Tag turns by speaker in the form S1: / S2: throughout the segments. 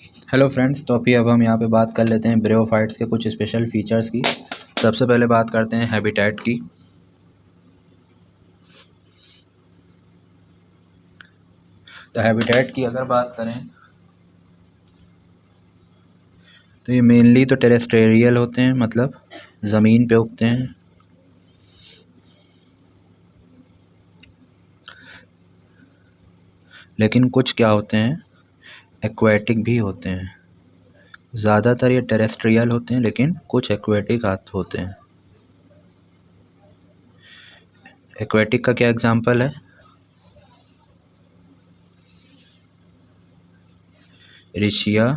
S1: Hello friends, तो अभी अब हम यहाँ पे बात कर लेते हैं ब्रेयोफाइट्स के कुछ स्पेशल फीचर्स की। सबसे पहले बात करते हैं हैबिटेट की। तो हैबिटेट की अगर बात करें तो ये मेनली तो टेरेस्ट्रियल होते हैं, मतलब ज़मीन पे उगते हैं। लेकिन कुछ क्या होते हैं, एक्वेटिक भी होते हैं। ज़्यादातर ये टेरेस्ट्रियल होते हैं, लेकिन कुछ एक्वेटिक होते हैं। एक्वेटिक का क्या एग्जांपल है? रिशिया,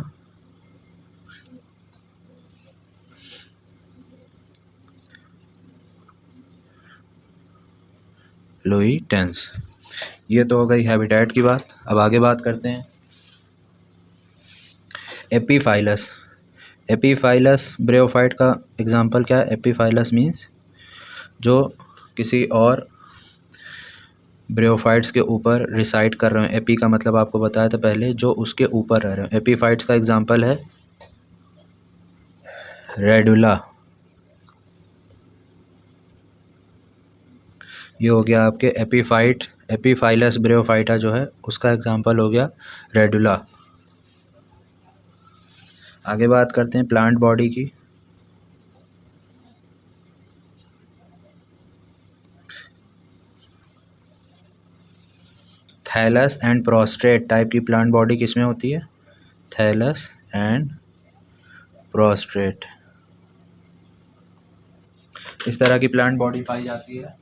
S1: फ्लोइटेंस। ये तो हो गई हैबिटेट की बात। अब आगे बात करते हैं एपीफाइलस। एपीफाइलस ब्रेयोफाइट का एग्जांपल क्या है? एपीफाइलस मीन्स जो किसी और ब्रेयोफाइट्स के ऊपर रिसाइड कर रहे हैं। एपी का मतलब आपको बताया था पहले, जो उसके ऊपर रह रहे हैं। एपीफाइट्स का एग्जांपल है रेडुला। ये हो गया आपके एपीफाइट। एपीफाइलस ब्रेयोफाइटा जो है उसका एग्जांपल हो गया रेडुला। आगे बात करते हैं प्लांट बॉडी की। थैलस एंड प्रोस्ट्रेट टाइप की प्लांट बॉडी किसमें होती है? थैलस एंड प्रोस्ट्रेट, इस तरह की प्लांट बॉडी पाई जाती है।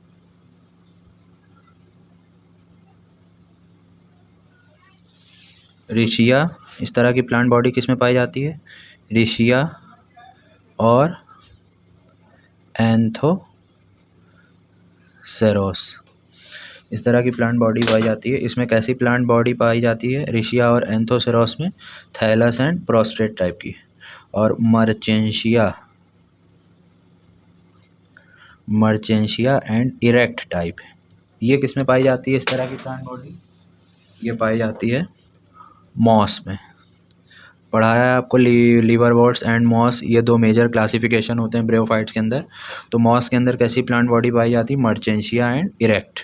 S1: रिशिया, इस तरह की प्लांट बॉडी किसमें पाई जाती है? रिशिया और एंथोसेरोस, इस तरह की प्लांट बॉडी पाई जाती है। इसमें कैसी प्लांट बॉडी पाई जाती है? रिशिया और एंथोसेरोस में थैलस एंड प्रोस्ट्रेट टाइप की। और मर्चेंशिया एंड इरेक्ट टाइप, ये किस में पाई जाती है? इस तरह की प्लांट बॉडी ये पाई जाती है मॉस में। पढ़ाया है आपको लीवरवॉर्ट्स एंड मॉस, ये दो मेजर क्लासिफिकेशन होते हैं ब्रेयोफाइट्स के अंदर। तो मॉस के अंदर कैसी प्लांट बॉडी पाई जाती है? मर्चेंशिया एंड इरेक्ट।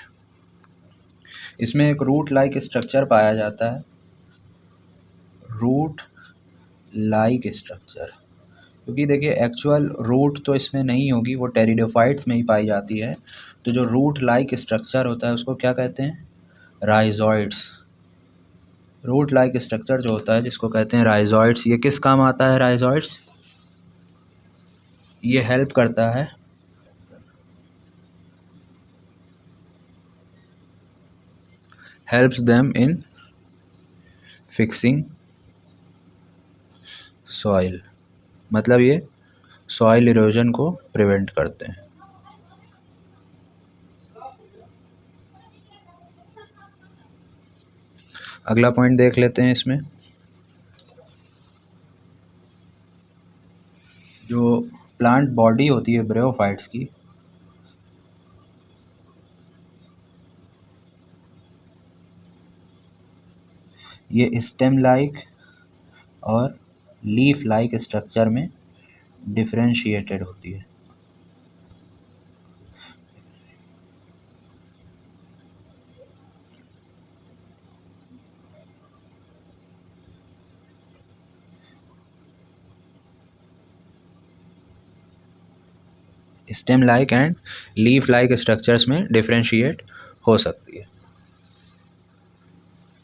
S1: इसमें एक रूट लाइक स्ट्रक्चर पाया जाता है, रूट लाइक स्ट्रक्चर। क्योंकि देखिए एक्चुअल रूट तो इसमें नहीं होगी, वो टेरिडोफाइट्स में ही पाई जाती है। तो जो रूट लाइक स्ट्रक्चर होता है उसको क्या कहते हैं? राइजॉइड्स। रूट लाइक स्ट्रक्चर जो होता है जिसको कहते हैं राइजॉइड्स, ये किस काम आता है? राइजॉइड्स ये हेल्प करता है helps them in fixing soil, मतलब ये सॉइल इरोजन को प्रिवेंट करते हैं। अगला पॉइंट देख लेते हैं। इसमें जो प्लांट बॉडी होती है ब्रेयोफाइट्स की, ये स्टेम लाइक और लीफ लाइक स्ट्रक्चर में डिफरेंशिएटेड होती है। Stem like and leaf like structures में डिफरेंशिएट हो सकती है।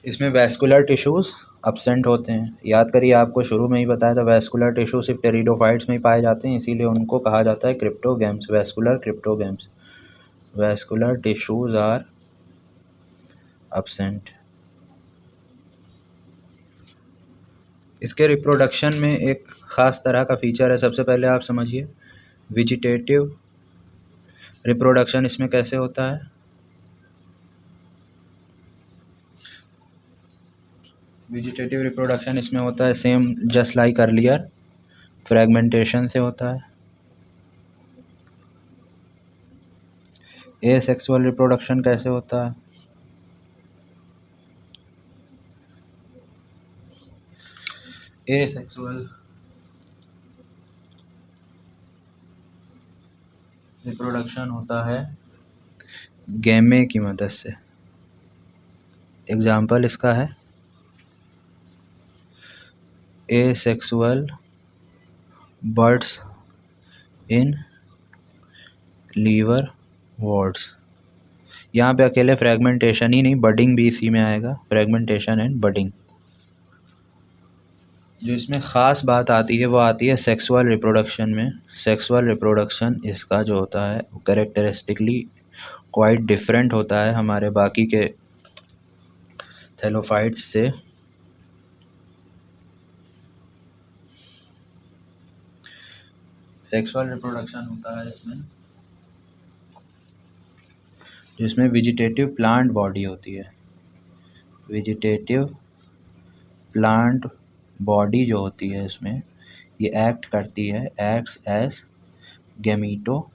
S1: इसमें वैस्कुलर टिश्यूज अब्सेंट होते हैं। याद करिए, आपको शुरू में ही बताया था वैस्कुलर टिश्यू सिर्फ टेरिडोफाइट्स में ही पाए जाते हैं, इसीलिए उनको कहा जाता है cryptogams, vascular cryptogams. Vascular tissues are absent. इसके रिप्रोडक्शन में एक ख़ास तरह का फीचर है। सबसे पहले आप समझिए वेजिटेटिव रिप्रोडक्शन इसमें कैसे होता है। वेजिटेटिव रिप्रोडक्शन इसमें होता है same just like earlier, fragmentation से होता है। एसेक्सुअल रिप्रोडक्शन कैसे होता है? एसेक्सुअल रिप्रोडक्शन होता है गैमे की मदद से। एग्जाम्पल इसका है asexual buds in liverworts. यहाँ पे अकेले फ्रेगमेंटेशन ही नहीं, बडिंग भी इसी में आएगा, फ्रेगमेंटेशन एंड बडिंग। जो इसमें ख़ास बात आती है वो आती है सेक्सुअल रिप्रोडक्शन में। सेक्सुअल रिप्रोडक्शन इसका जो होता है वो कैरेक्टरिस्टिकली क्वाइट डिफरेंट होता है हमारे बाकी के थैलोफाइट्स से। सेक्सुअल रिप्रोडक्शन होता है इसमें जिसमें वेजिटेटिव प्लांट बॉडी होती है। वेजिटेटिव प्लांट बॉडी जो होती है इसमें ये एक्ट करती है, एक्ट्स एज गैमीटोफाइट।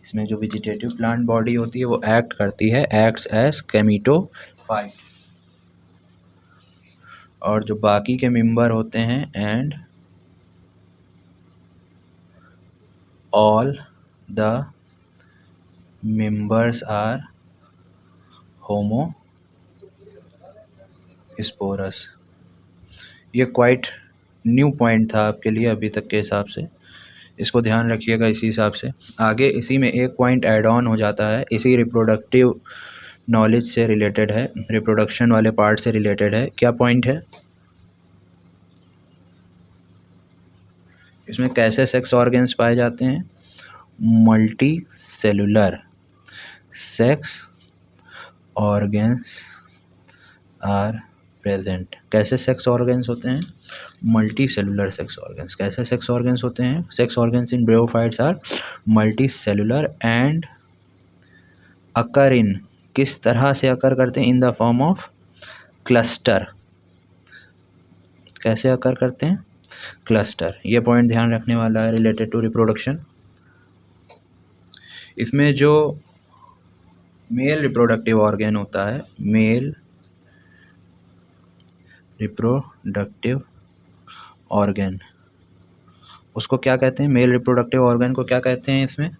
S1: इसमें जो वेजिटेटिव प्लांट बॉडी होती है वो एक्ट करती है, एक्ट्स एज गैमीटोफाइट। और जो बाकी के मेंबर होते हैं and all the members are homosporous. ये क्वाइट न्यू पॉइंट था आपके लिए अभी तक के हिसाब से, इसको ध्यान रखिएगा इसी हिसाब से। आगे इसी में एक पॉइंट ऐड ऑन हो जाता है, इसी रिप्रोडक्टिव नॉलेज से रिलेटेड है, रिप्रोडक्शन वाले पार्ट से रिलेटेड है। क्या पॉइंट है इसमें? कैसे सेक्स ऑर्गन्स पाए जाते हैं? Multi cellular sex organs are present. कैसे सेक्स ऑर्गन्स होते हैं? Multi cellular sex organs. कैसे सेक्स ऑर्गन्स होते हैं? Sex organs in bryophytes are multi cellular and occur in, किस तरह से अकर करते हैं? In the form of cluster. कैसे अकर करते हैं? क्लस्टर। ये पॉइंट ध्यान रखने वाला है रिलेटेड टू रिप्रोडक्शन। इसमें जो मेल रिप्रोडक्टिव ऑर्गन होता है, मेल रिप्रोडक्टिव ऑर्गन, उसको क्या कहते हैं? मेल रिप्रोडक्टिव ऑर्गन को क्या कहते हैं इसमें?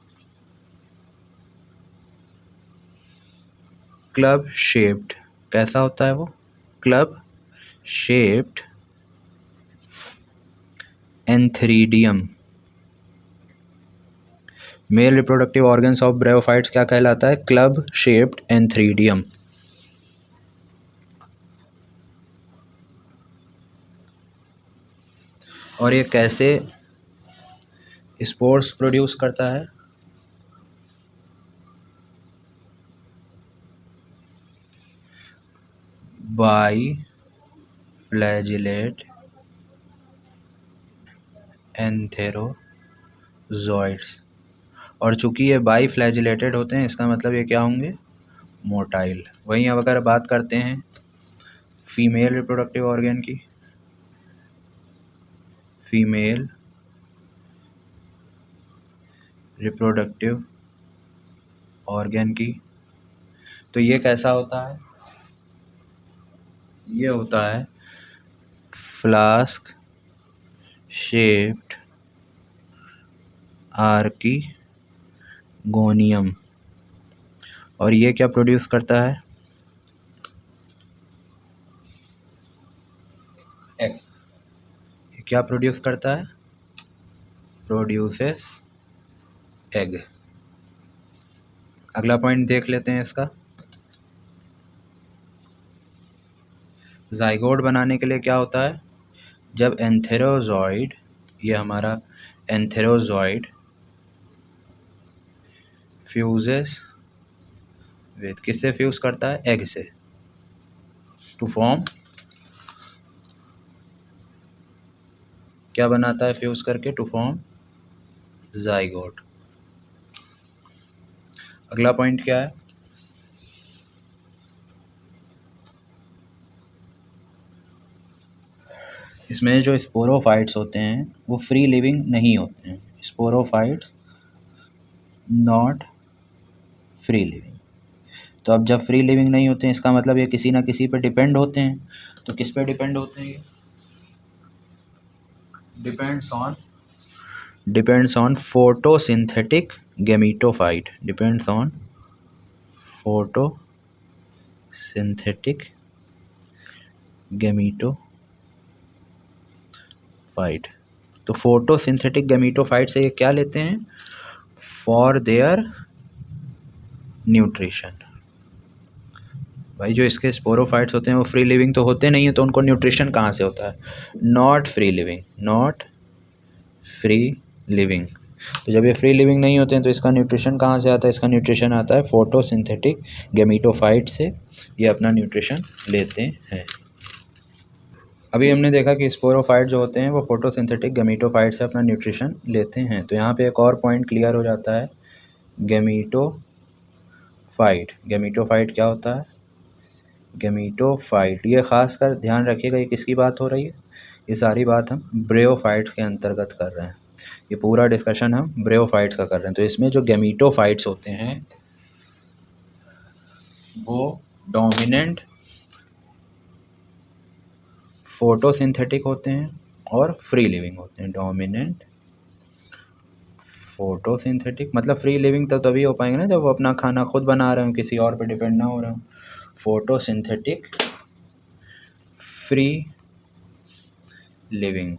S1: Club shaped. कैसा होता है वो? Club shaped antheridium. Male reproductive organs of bryophytes क्या कहलाता है? Club shaped antheridium. और ये कैसे स्पोर्स प्रोड्यूस करता है? By flagellate antherozoids. और चूंकि ये बाई फ्लैजिलेटेड होते हैं इसका मतलब ये क्या होंगे? मोटाइल। वहीं अब अगर बात करते हैं फीमेल रिप्रोडक्टिव ऑर्गन की, फीमेल रिप्रोडक्टिव ऑर्गन की, तो ये कैसा होता है? ये होता है फ्लास्क शेप्ड आर्किगोनियम। और ये क्या प्रोड्यूस करता है? एग। ये क्या प्रोड्यूस करता है? Produces egg. अगला पॉइंट देख लेते हैं इसका। जाइगोट बनाने के लिए क्या होता है? जब एंथेरोजॉइड, ये हमारा एंथेरोजॉइड फ्यूजेस विद, किससे फ्यूज करता है? एग से, टू फॉर्म, क्या बनाता है फ्यूज करके? To form zygote. अगला पॉइंट क्या है? इसमें जो स्पोरोफाइट्स होते हैं वो फ्री लिविंग नहीं होते हैं। Sporophytes not free living. तो अब जब फ्री लिविंग नहीं होते हैं इसका मतलब ये किसी ना किसी पे डिपेंड होते हैं। तो किस पे डिपेंड होते हैं ये? Depends on photosynthetic gametophyte. Depends on photosynthetic gametophyte. तो फोटोसिंथेटिक गैमेटोफाइट से ये क्या लेते हैं? For their nutrition. भाई जो इसके स्पोरोफाइट्स होते हैं वो फ्री लिविंग तो होते नहीं है, तो उनको न्यूट्रिशन कहाँ से होता है? Not free living. तो जब ये फ्री लिविंग नहीं होते हैं तो इसका न्यूट्रिशन कहाँ से आता है? इसका न्यूट्रिशन आता है फोटोसिंथेटिक गैमेटोफाइट से, ये अपना न्यूट्रिशन लेते हैं। अभी हमने देखा कि स्पोरोफाइट जो होते हैं वो फोटोसिंथेटिक गैमेटोफाइट से अपना न्यूट्रिशन लेते हैं। तो यहाँ पे एक और पॉइंट क्लियर हो जाता है, गैमेटोफाइट क्या होता है? गैमेटोफाइट, ये खासकर ध्यान रखिएगा, ये किसकी बात हो रही है? ये सारी बात हम ब्रेयोफाइट्स के अंतर्गत कर रहे हैं। ये पूरा डिस्कशन हम ब्रेयोफाइट्स का कर रहे हैं। तो इसमें जो गैमेटोफाइट्स होते हैं वो डोमिनेंट फोटोसिंथेटिक होते हैं और फ्री लिविंग होते हैं। डोमिनेंट फोटोसिंथेटिक मतलब फ्री लिविंग तो तभी हो पाएंगे ना जब वो अपना खाना खुद बना रहे हो, किसी और पे डिपेंड ना हो रहे हो। फोटोसिंथेटिक फ्री लिविंग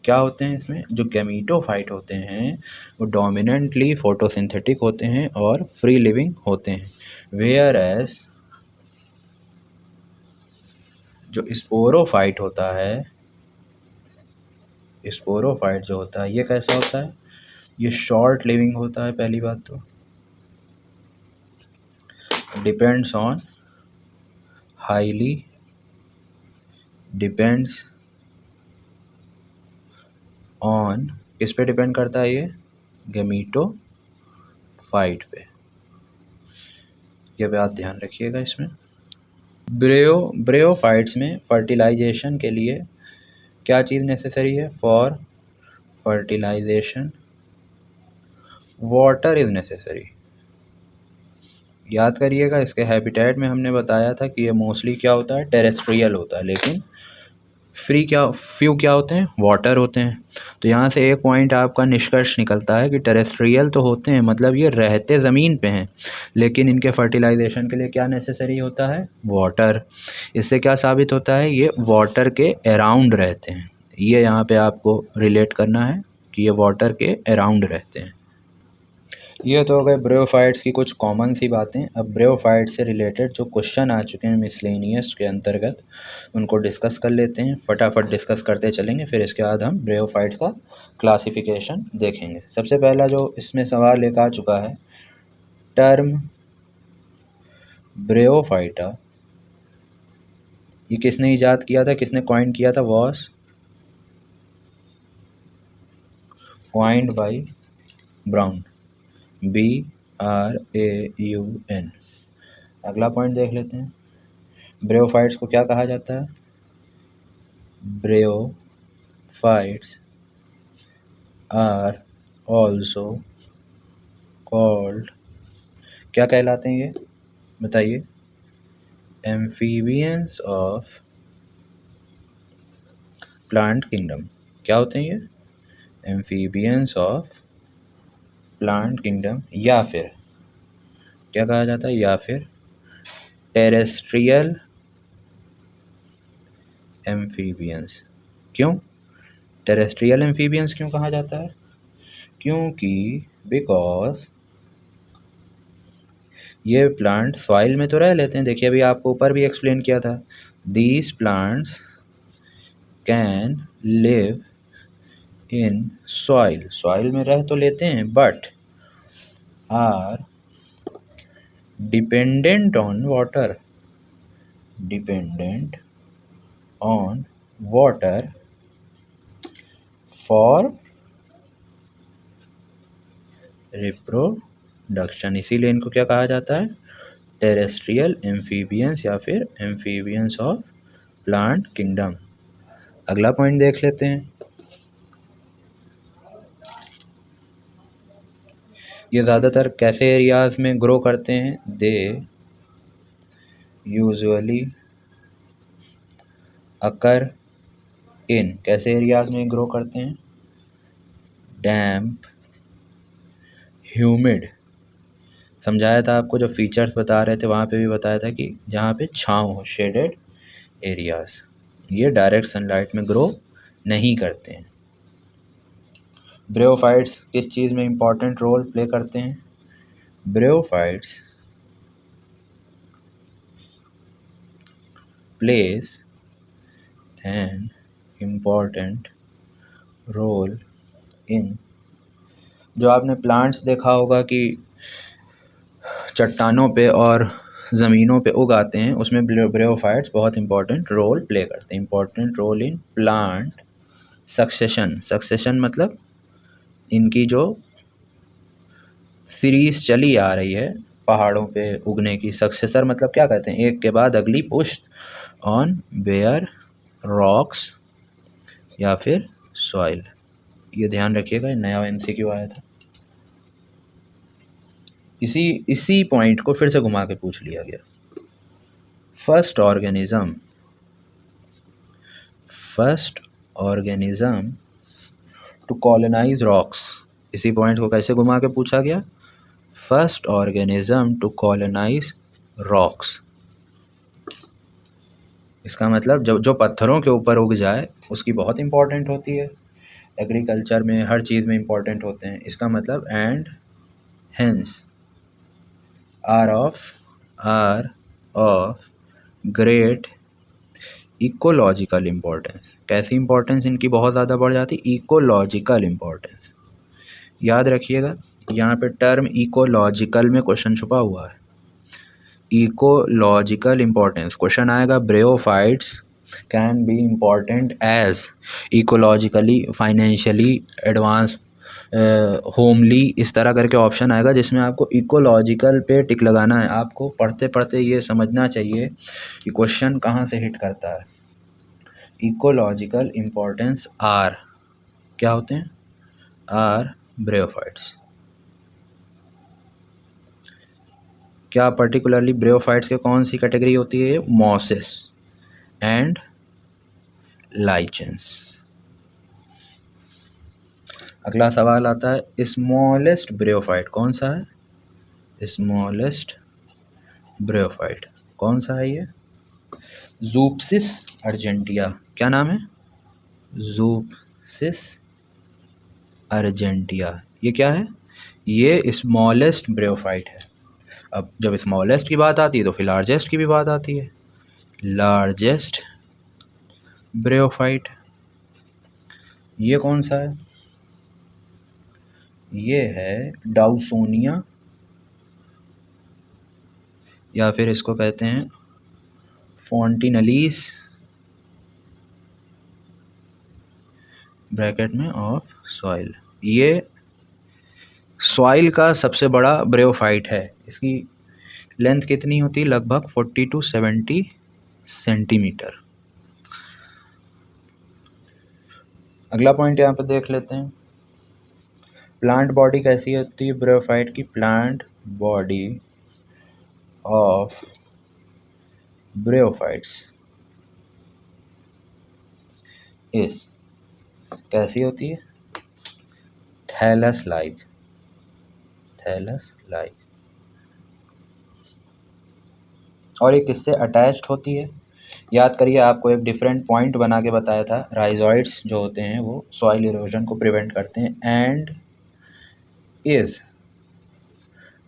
S1: क्या होते हैं? इसमें जो गैमेटोफाइट होते हैं वो डोमिनेंटली फोटोसिंथेटिक होते हैं और फ्री लिविंग होते हैं। वेयर एज जो स्पोरोफाइट होता है, स्पोरोफाइट जो होता है ये कैसा होता है? ये शॉर्ट लिविंग होता है। पहली बात तो depends on highly depends on, किस पे डिपेंड करता है ये? गैमेटोफाइट पे। ये बात ध्यान रखिएगा। इसमें ब्रेयोफाइट्स में फर्टिलाइजेशन के लिए क्या चीज़ नेसेसरी है? For fertilisation water is necessary. याद करिएगा, इसके हैबिटेट में हमने बताया था कि ये मोस्टली क्या होता है? टेरेस्ट्रियल होता है, लेकिन फ्यू क्या होते हैं? वाटर होते हैं। तो यहाँ से एक पॉइंट आपका निष्कर्ष निकलता है कि टेरेस्ट्रियल तो होते हैं, मतलब ये रहते ज़मीन पे हैं, लेकिन इनके फर्टिलाइजेशन के लिए क्या नेसेसरी होता है? वाटर। इससे क्या साबित होता है? ये वाटर के अराउंड रहते हैं। ये यहाँ पे आपको रिलेट करना है कि ये वाटर के अराउंड रहते हैं। ये तो हो गए ब्रेयोफाइट्स की कुछ कॉमन सी बातें। अब ब्रेयोफाइट से रिलेटेड जो क्वेश्चन आ चुके हैं मिसलेनियस के अंतर्गत उनको डिस्कस कर लेते हैं। फटाफट डिस्कस करते चलेंगे, फिर इसके बाद हम ब्रेयोफाइट्स का क्लासिफिकेशन देखेंगे। सबसे पहला जो इसमें सवाल एक आ चुका है, टर्म ब्रेयोफाइटा ये किसने ईजाद किया था, किसने कॉइन किया था? Was coined bye brown, BRAUN। अगला पॉइंट देख लेते हैं, ब्रेयोफाइट्स को क्या कहा जाता है? ब्रेयोफाइट्स आर ऑल्सो कॉल्ड, क्या कहलाते हैं ये? बताइए। Amphibians of plant kingdom. क्या होते हैं ये? एम्फीबियंस ऑफ प्लांट किंगडम, या फिर क्या कहा जाता है? या फिर टेरेस्ट्रियल एम्फीबियंस। क्यों टेरेस्ट्रियल एम्फीबियंस क्यों कहा जाता है? क्योंकि बिकॉज ये प्लांट सॉइल में तो रह लेते हैं। देखिए अभी आपको ऊपर भी एक्सप्लेन किया था, these plants can live in soil, soil में रह तो लेते हैं, but are dependent on water, dependent on water for reproduction. इसीलिए इनको क्या कहा जाता है? टेरेस्ट्रियल एम्फीबियंस या फिर एम्फीबियंस ऑफ प्लांट किंगडम। अगला पॉइंट देख लेते हैं, ये ज़्यादातर कैसे एरियाज़ में ग्रो करते हैं? दे यूजुअली अकर इन, कैसे एरियाज में ग्रो करते हैं? डैम्प, ह्यूमिड। समझाया था आपको, जब फीचर्स बता रहे थे वहाँ पे भी बताया था कि जहाँ पे छाँव हो, शेडेड एरियाज। ये डायरेक्ट सनलाइट में ग्रो नहीं करते हैं। ब्रेयोफाइट्स किस चीज़ में इम्पॉर्टेंट रोल प्ले करते हैं? Bryophytes place an important role in, जो आपने प्लांट्स देखा होगा कि चट्टानों पे और ज़मीनों पे उगाते हैं, उसमें ब्रेयोफाइट्स बहुत इंपॉर्टेंट रोल प्ले करते हैं। Important role in plant succession. Succession मतलब इनकी जो सीरीज चली आ रही है पहाड़ों पे उगने की। सक्सेसर मतलब क्या कहते हैं? एक के बाद अगली पुष्ट ऑन बेयर रॉक्स या फिर सॉइल। ये ध्यान रखिएगा, नया MCQ आया था। इसी पॉइंट को फिर से घुमा के पूछ लिया गया। First organism to colonise rocks. इसी पॉइंट को कैसे घुमा के पूछा गया? First organism to colonise rocks. इसका मतलब जो पत्थरों के ऊपर उग जाए उसकी बहुत इंपॉर्टेंट होती है। एग्रीकल्चर में हर चीज़ में इंपॉर्टेंट होते हैं। इसका मतलब and hence are of great ecological importance. कैसी इंपॉर्टेंस इनकी बहुत ज़्यादा बढ़ जाती? Ecological importance. याद रखिएगा, यहाँ पे टर्म इकोलॉजिकल में क्वेश्चन छुपा हुआ है। इकोलॉजिकल इम्पोर्टेंस क्वेश्चन आएगा, bryophytes can be important as ecologically, financially advance, homely, इस तरह करके ऑप्शन आएगा जिसमें आपको इकोलॉजिकल पे टिक लगाना है। आपको पढ़ते पढ़ते ये समझना चाहिए कि क्वेश्चन कहाँ से हिट करता है। इकोलॉजिकल इम्पोर्टेंस आर क्या होते हैं? Are bryophytes. क्या पर्टिकुलरली ब्रेयोफाइट्स के कौन सी कैटेगरी होती है? Mosses and lichens. अगला सवाल आता है, स्मॉलेस्ट ब्रेयोफाइट कौन सा है? स्मॉलेस्ट ब्रेयोफाइट कौन सा है? ये ज़ूपसिस अर्जेंटिया। क्या नाम है? ज़ूपसिस अर्जेंटिया। ये क्या है? ये स्मॉलेस्ट ब्रेयोफाइट है। अब जब स्मॉलेस्ट की बात आती है तो फिर लार्जेस्ट की भी बात आती है। लार्जेस्ट ब्रेयोफाइट ये कौन सा है? ये है डाउसोनिया, या फिर इसको कहते हैं फोंटिनलीस ब्रैकेट में ऑफ सॉइल। ये सॉइल का सबसे बड़ा ब्रेयोफाइट है। इसकी लेंथ कितनी होती है? लगभग 40 to 70 सेंटीमीटर। अगला पॉइंट यहाँ पे देख लेते हैं, प्लांट बॉडी कैसी होती है ब्रेयोफाइट की? प्लांट बॉडी ऑफ ब्रेयोफाइट्स इस कैसी होती है? Thallus like. और ये किससे अटैच्ड होती है? याद करिए, आपको एक डिफरेंट पॉइंट बना के बताया था। राइजॉइड्स जो होते हैं वो सॉइल इरोजन को प्रिवेंट करते हैं एंड इज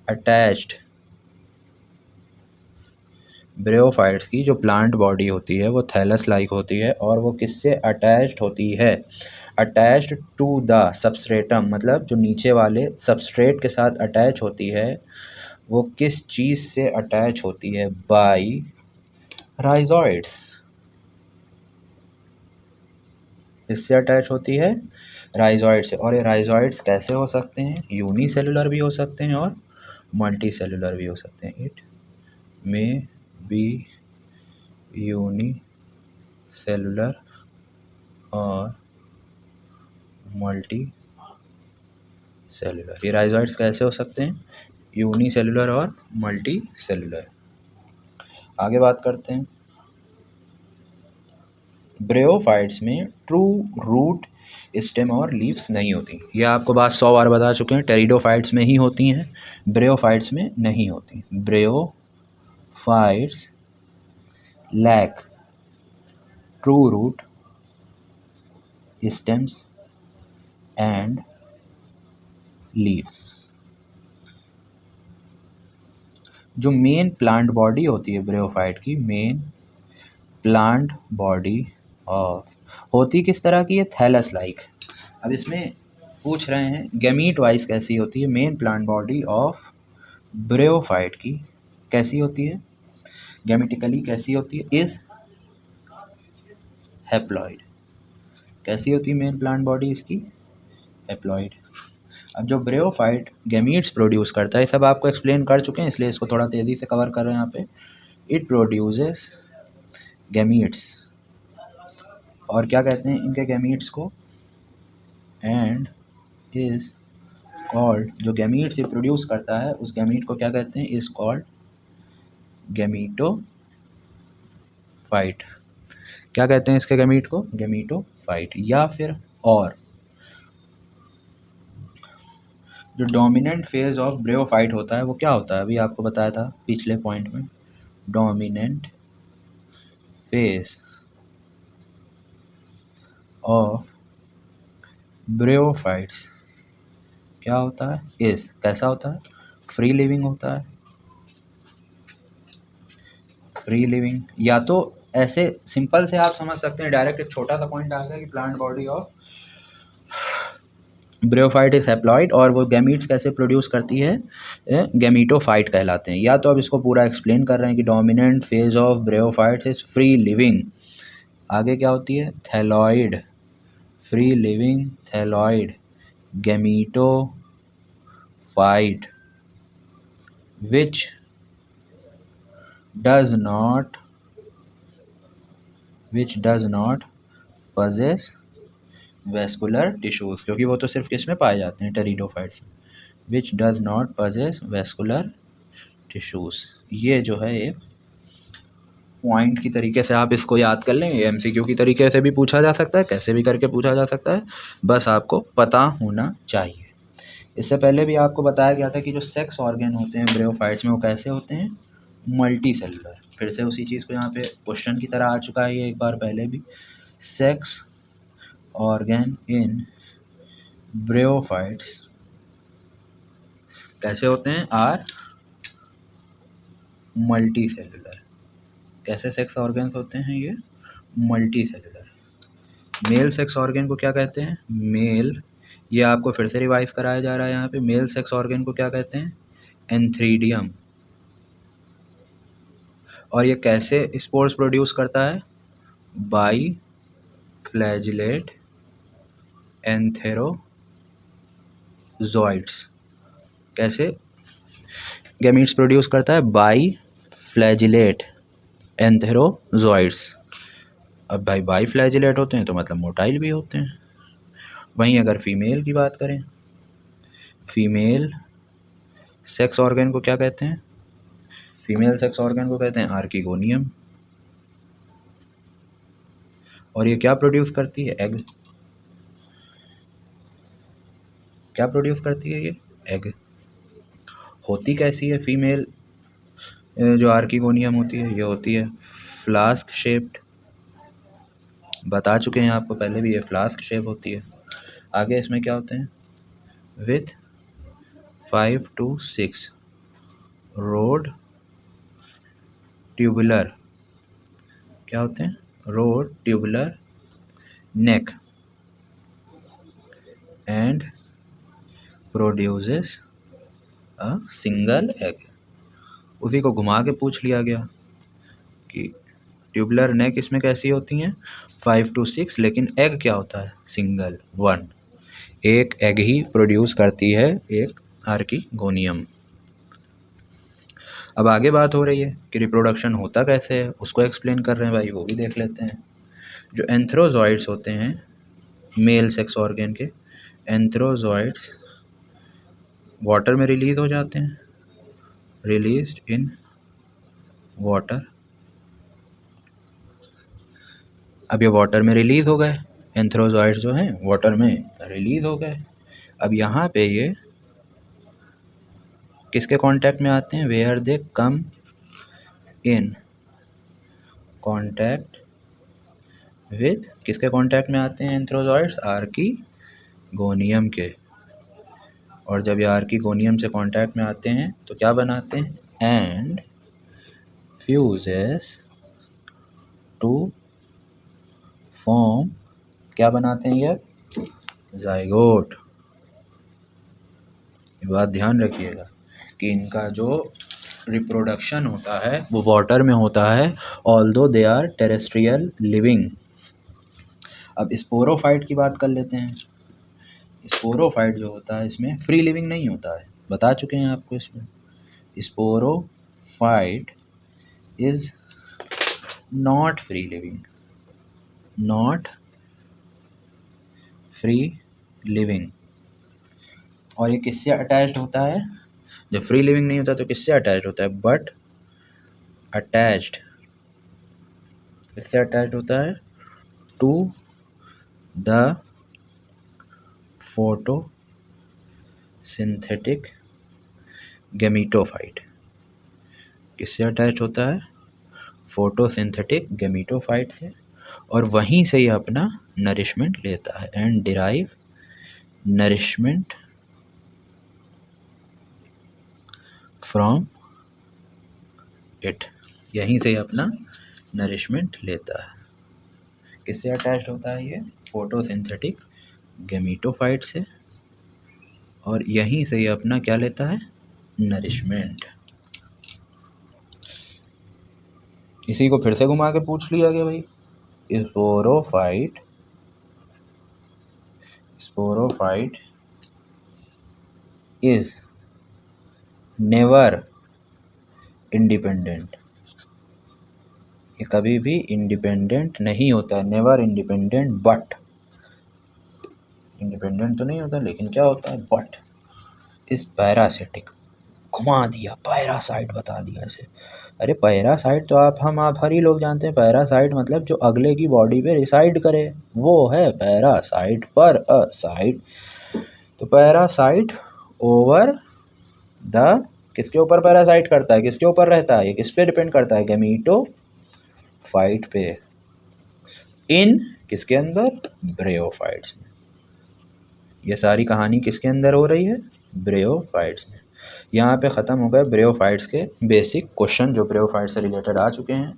S1: अटैच्ड। ब्रेयोफाइट्स की जो प्लांट बॉडी होती है वो थैलस लाइक होती है और वो किससे अटैच्ड होती है? अटैच्ड टू द सबस्ट्रेटम, मतलब जो नीचे वाले सबस्ट्रेट के साथ अटैच होती है। वो किस चीज़ से अटैच होती है? Bye rhizoids. इससे अटैच होती है राइजॉइड से। और ये राइजॉइड्स कैसे हो सकते हैं? यूनिसेलुलर भी हो सकते हैं और मल्टी सेलुलर भी हो सकते हैं। इट मे बी यूनिसेलुलर और मल्टी सेलुलर। ये राइजॉइड्स कैसे हो सकते हैं? यूनिसेलुलर और मल्टी सेलुलर। आगे बात करते हैं। ब्रेयोफाइट्स में ट्रू रूट, स्टेम और लीव्स नहीं होती। ये आपको बात 100 बार बता चुके हैं, टेरिडोफाइट्स में ही होती हैं, ब्रेयोफाइट्स में नहीं होती। Bryophytes lack true root, stems and leaves. जो मेन प्लांट बॉडी होती है ब्रेयोफाइट की, मेन प्लांट बॉडी ऑफ होती किस तरह की है, थैलस लाइक। अब इसमें पूछ रहे हैं गैमीट वाइज कैसी होती है। मेन प्लांट बॉडी ऑफ ब्रेयोफाइट की कैसी होती है, गैमेटिकली कैसी होती है, इज हैप्लॉइड। कैसी होती है मेन प्लांट बॉडी इसकी, हैप्लॉइड। अब जो ब्रेयोफाइट गैमीट्स प्रोड्यूस करता है, सब आपको एक्सप्लेन कर चुके हैं, इसलिए इसको थोड़ा तेज़ी से कवर कर रहे हैं यहाँ पे। इट प्रोड्यूसेस गैमीट्स, और क्या कहते हैं इनके गैमीट्स को, एंड इज कॉल्ड, जो गैमीट्स ये प्रोड्यूस करता है उस गैमीट को क्या कहते हैं, इज कॉल्ड गैमीटोफाइट। क्या कहते हैं इसके गैमीट को, गैमीटोफाइट। या फिर और जो डोमिनेंट फेज ऑफ ब्रेयोफाइट होता है वो क्या होता है, अभी आपको बताया था पिछले पॉइंट में। डोमिनेंट फेज ऑफ ब्रेयोफाइट्स क्या होता है, इस कैसा होता है, फ्री लिविंग होता है। फ्री लिविंग, या तो ऐसे सिंपल से आप समझ सकते हैं, डायरेक्ट एक छोटा सा पॉइंट आ गया कि plant body of bryophyte is haploid, और वो गैमीट्स कैसे प्रोड्यूस करती है, गैमीटोफाइट कहलाते हैं। या तो अब इसको पूरा एक्सप्लेन कर रहे हैं कि dominant phase of bryophytes is free living. आगे क्या होती है, thalloid, free living thalloid gametophyte which does not possess vascular tissues, क्योंकि वो तो सिर्फ किस में पाए जाते हैं, टेरिडोफाइट्स में। which does not possess vascular tissues, ये जो है एक पॉइंट की तरीके से आप इसको याद कर लें। एमसीक्यू की तरीके से भी पूछा जा सकता है, कैसे भी करके पूछा जा सकता है, बस आपको पता होना चाहिए। इससे पहले भी आपको बताया गया था कि जो सेक्स ऑर्गन होते हैं ब्रेयोफाइट्स में वो कैसे होते हैं, मल्टी सेलुलर। फिर से उसी चीज़ को यहाँ पे क्वेश्चन की तरह आ चुका है ये एक बार पहले भी। सेक्स ऑर्गन इन ब्रेयोफाइट्स कैसे होते हैं, आर मल्टी सेलुलर। कैसे सेक्स ऑर्गन्स होते हैं ये, multi cellular. Mail sex organ को क्या कहते हैं, मेल, ये आपको फिर से रिवाइज कराया जा रहा है यहाँ पे। मेल सेक्स ऑर्गन को क्या कहते हैं, एंथ्रीडियम। और ये कैसे स्पोर्स प्रोड्यूस करता है, बाई फ्लैजिलेट एंथेरोजॉइड्स। कैसे गैमीट्स प्रोड्यूस करता है, बाई फ्लैजिलेट एंथेरोजॉइड्स। अब भाई बाई फ्लैजिलेट होते हैं तो मतलब मोटाइल भी होते हैं। वहीं अगर फीमेल की बात करें, फीमेल सेक्स ऑर्गन को क्या कहते हैं, फीमेल सेक्स ऑर्गन को कहते हैं आर्किगोनियम। और ये क्या प्रोड्यूस करती है, एग। क्या प्रोड्यूस करती है ये, एग। होती कैसी है फीमेल जो आर्किगोनियम होती है, ये होती है फ्लास्क शेप्ड। बता चुके हैं आपको पहले भी, ये फ्लास्क शेप होती है। आगे इसमें क्या होते हैं, विथ 5 to 6 रोड ट्यूबुलर, क्या होते हैं, road tubular neck, and produces a single egg. उसी को घुमा के पूछ लिया गया कि ट्यूबुलर नेक इसमें कैसी होती हैं, 5 to 6, लेकिन एग क्या होता है, सिंगल, 1। एक एग ही प्रोड्यूस करती है एक आर्किगोनियम। अब आगे बात हो रही है कि रिप्रोडक्शन होता कैसे है, उसको एक्सप्लेन कर रहे हैं भाई, वो भी देख लेते हैं। जो एंथ्रोजॉइड्स होते हैं मेल सेक्स ऑर्गन के, एंथ्रोजॉइड्स वाटर में रिलीज हो जाते हैं, रिलीज्ड इन वाटर अब ये वाटर में रिलीज़ हो गए, एंथ्रोजॉइड्स जो हैं वाटर में रिलीज़ हो गए। अब यहाँ पे ये किसके कांटेक्ट में आते हैं, where they come in contact with, किसके कांटेक्ट में आते हैं एंथ्रोजॉइड्स, आर्किगोनियम के। और जब ये आर्किगोनियम से कांटेक्ट में आते हैं तो क्या बनाते हैं, एंड फ्यूजेस टू फॉर्म, क्या बनाते हैं ये, जाइगोट। ये बात ध्यान रखिएगा कि इनका जो रिप्रोडक्शन होता है वो वाटर में होता है, although they are terrestrial living. अब स्पोरोफाइट की बात कर लेते हैं। स्पोरोफाइट जो होता है इसमें फ्री लिविंग नहीं होता है, बता चुके हैं आपको। इसमें sporophyte is not free living, not free living. और ये किससे अटैच्ड होता है, जब फ्री लिविंग नहीं होता तो किससे अटैच्ड होता है, बट अटैच्ड, किससे अटैच्ड होता है, टू द फोटोसिंथेटिक गैमीटोफाइट। किससे अटैच होता है, फोटोसिंथेटिक गैमीटोफाइट से, और वहीं से ही अपना नरिशमेंट लेता है, and derive nourishment from it, यहीं से ही अपना नरिशमेंट लेता है। किससे अटैच्ड होता है ये, फोटोसिंथेटिक गैमीटोफाइट से, और यहीं से ही अपना क्या लेता है, नरिशमेंट। इसी को फिर से घुमा के पूछ लिया गया भाई, स्पोरोफाइट इज नेवर इंडिपेंडेंट, ये कभी भी इंडिपेंडेंट नहीं होता है, नेवर इंडिपेंडेंट, बट इंडिपेंडेंट तो नहीं होता लेकिन क्या होता है, बट इस पैरासिटिक, घुमा दिया, पैरासाइट बता दिया इसे। अरे पैरासाइट तो आप हर ही लोग जानते हैं, पैरासाइट मतलब जो अगले की बॉडी पे रिसाइड करे वो है पैरासाइट, पर अ साइट। तो पैरासाइट ओवर द, किसके ऊपर पैरासाइट करता है, किसके ऊपर रहता है, ये किस पे डिपेंड करता है, गैमीटोफाइट पे, इन किसके अंदर, ब्रेयोफाइट्स में। ये सारी कहानी किसके अंदर हो रही है, ब्रेयोफाइट्स में। यहाँ पे ख़त्म हो गए ब्रेयोफाइट्स के बेसिक क्वेश्चन जो ब्रेयोफाइट्स से रिलेटेड आ चुके हैं।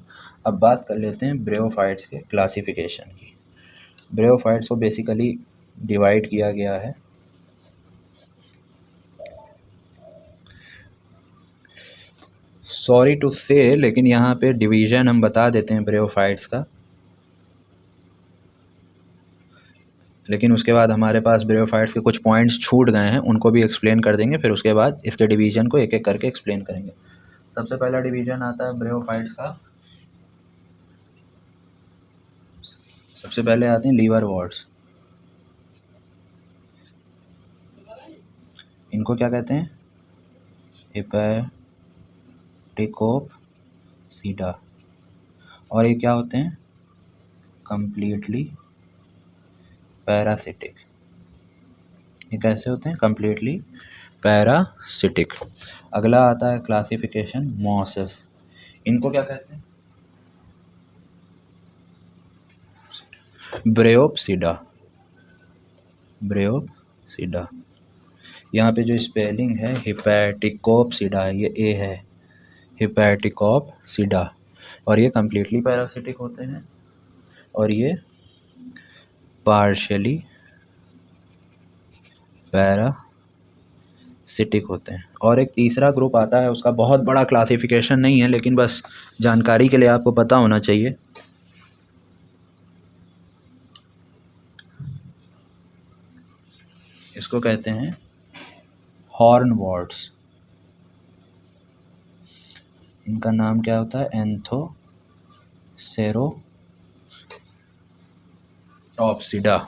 S1: अब बात कर लेते हैं ब्रेयोफाइट्स के क्लासिफिकेशन की। ब्रेयोफाइट्स को बेसिकली डिवाइड किया गया है सॉरी टू से, लेकिन यहाँ पे डिवीज़न हम बता देते हैं ब्रेयोफाइट्स का, लेकिन उसके बाद हमारे पास ब्रेयोफाइट्स के कुछ पॉइंट्स छूट गए हैं, उनको भी एक्सप्लेन कर देंगे, फिर उसके बाद इसके डिवीज़न को एक एक करके एक्सप्लेन करेंगे। सबसे पहला डिवीज़न आता है ब्रेयोफाइट्स का, सबसे पहले आते हैं लीवरवॉर्ट्स। इनको क्या कहते हैं, हेपेटिकोप्सिडा। और ये क्या होते हैं, कम्प्लीटली पैरासिटिक। ये कैसे होते हैं, कम्प्लीटली पैरासिटिक। अगला आता है क्लासिफिकेशन मॉसेस। इनको क्या कहते हैं, ब्रेयोप्सिडा, ब्रेयोप्सिडा। यहाँ पे जो स्पेलिंग है हेपेटिकोप्सिडा, ये ए है, हेपेटिकोप्सिडा। और ये कम्प्लीटली पैरासिटिक होते हैं, और ये पार्शियली पैरासिटिक होते हैं। और एक तीसरा ग्रुप आता है, उसका बहुत बड़ा क्लासिफिकेशन नहीं है, लेकिन बस जानकारी के लिए आपको पता होना चाहिए। इसको कहते हैं हॉर्नवॉर्ट्स। इनका नाम क्या होता है, एंथोसेरोटॉप्सिडा।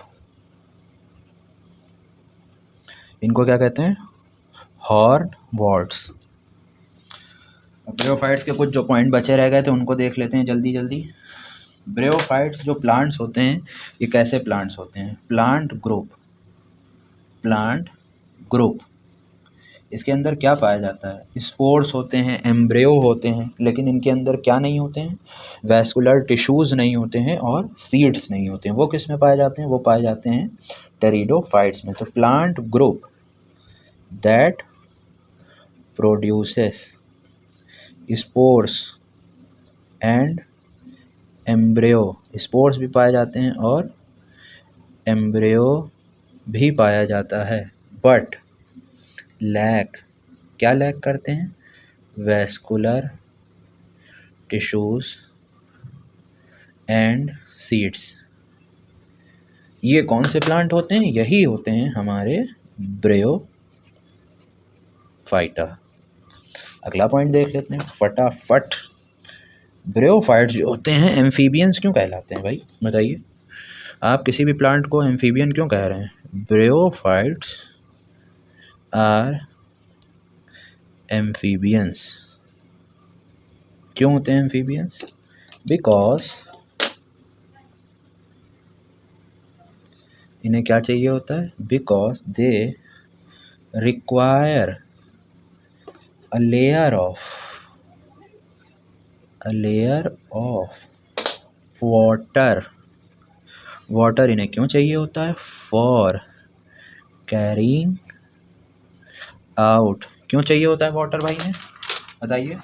S1: इनको क्या कहते हैं, हॉर्नवॉर्ट्स। ब्रेयोफाइट्स के कुछ जो पॉइंट बचे रह गए थे उनको देख लेते हैं जल्दी जल्दी। ब्रेयोफाइट्स जो प्लांट्स होते हैं ये कैसे प्लांट्स होते हैं? प्लांट ग्रुप इसके अंदर क्या पाया जाता है? स्पोर्स होते हैं, एम्ब्रियो होते हैं, लेकिन इनके अंदर क्या नहीं होते हैं? वैस्कुलर टिश्यूज़ नहीं होते हैं और सीड्स नहीं होते हैं। वो किस में पाए जाते हैं? वो पाए जाते हैं टेरिडोफाइट्स में। तो plant group that produces spores and embryo, spores भी पाए जाते हैं और एम्ब्रियो भी पाया जाता है, बट लैक, क्या लैक करते हैं? Vascular tissues and seeds. ये कौन से प्लांट होते हैं? यही होते हैं हमारे ब्रेयोफाइटा। अगला पॉइंट देख लेते हैं फटाफट। ब्रेयोफाइट्स जो होते हैं एम्फीबियंस क्यों कहलाते हैं भाई? बताइए, आप किसी भी प्लांट को एम्फीबियन क्यों कह रहे हैं? ब्रेयोफाइट्स आर एम्फीबियंस। क्यों होते हैं एम्फीबियंस? बिकॉज इन्हें क्या चाहिए होता है? Because they require a layer of water इन्हें क्यों चाहिए होता है? For carrying out. क्यों चाहिए होता है वाटर भाई इन्हें? बताइए,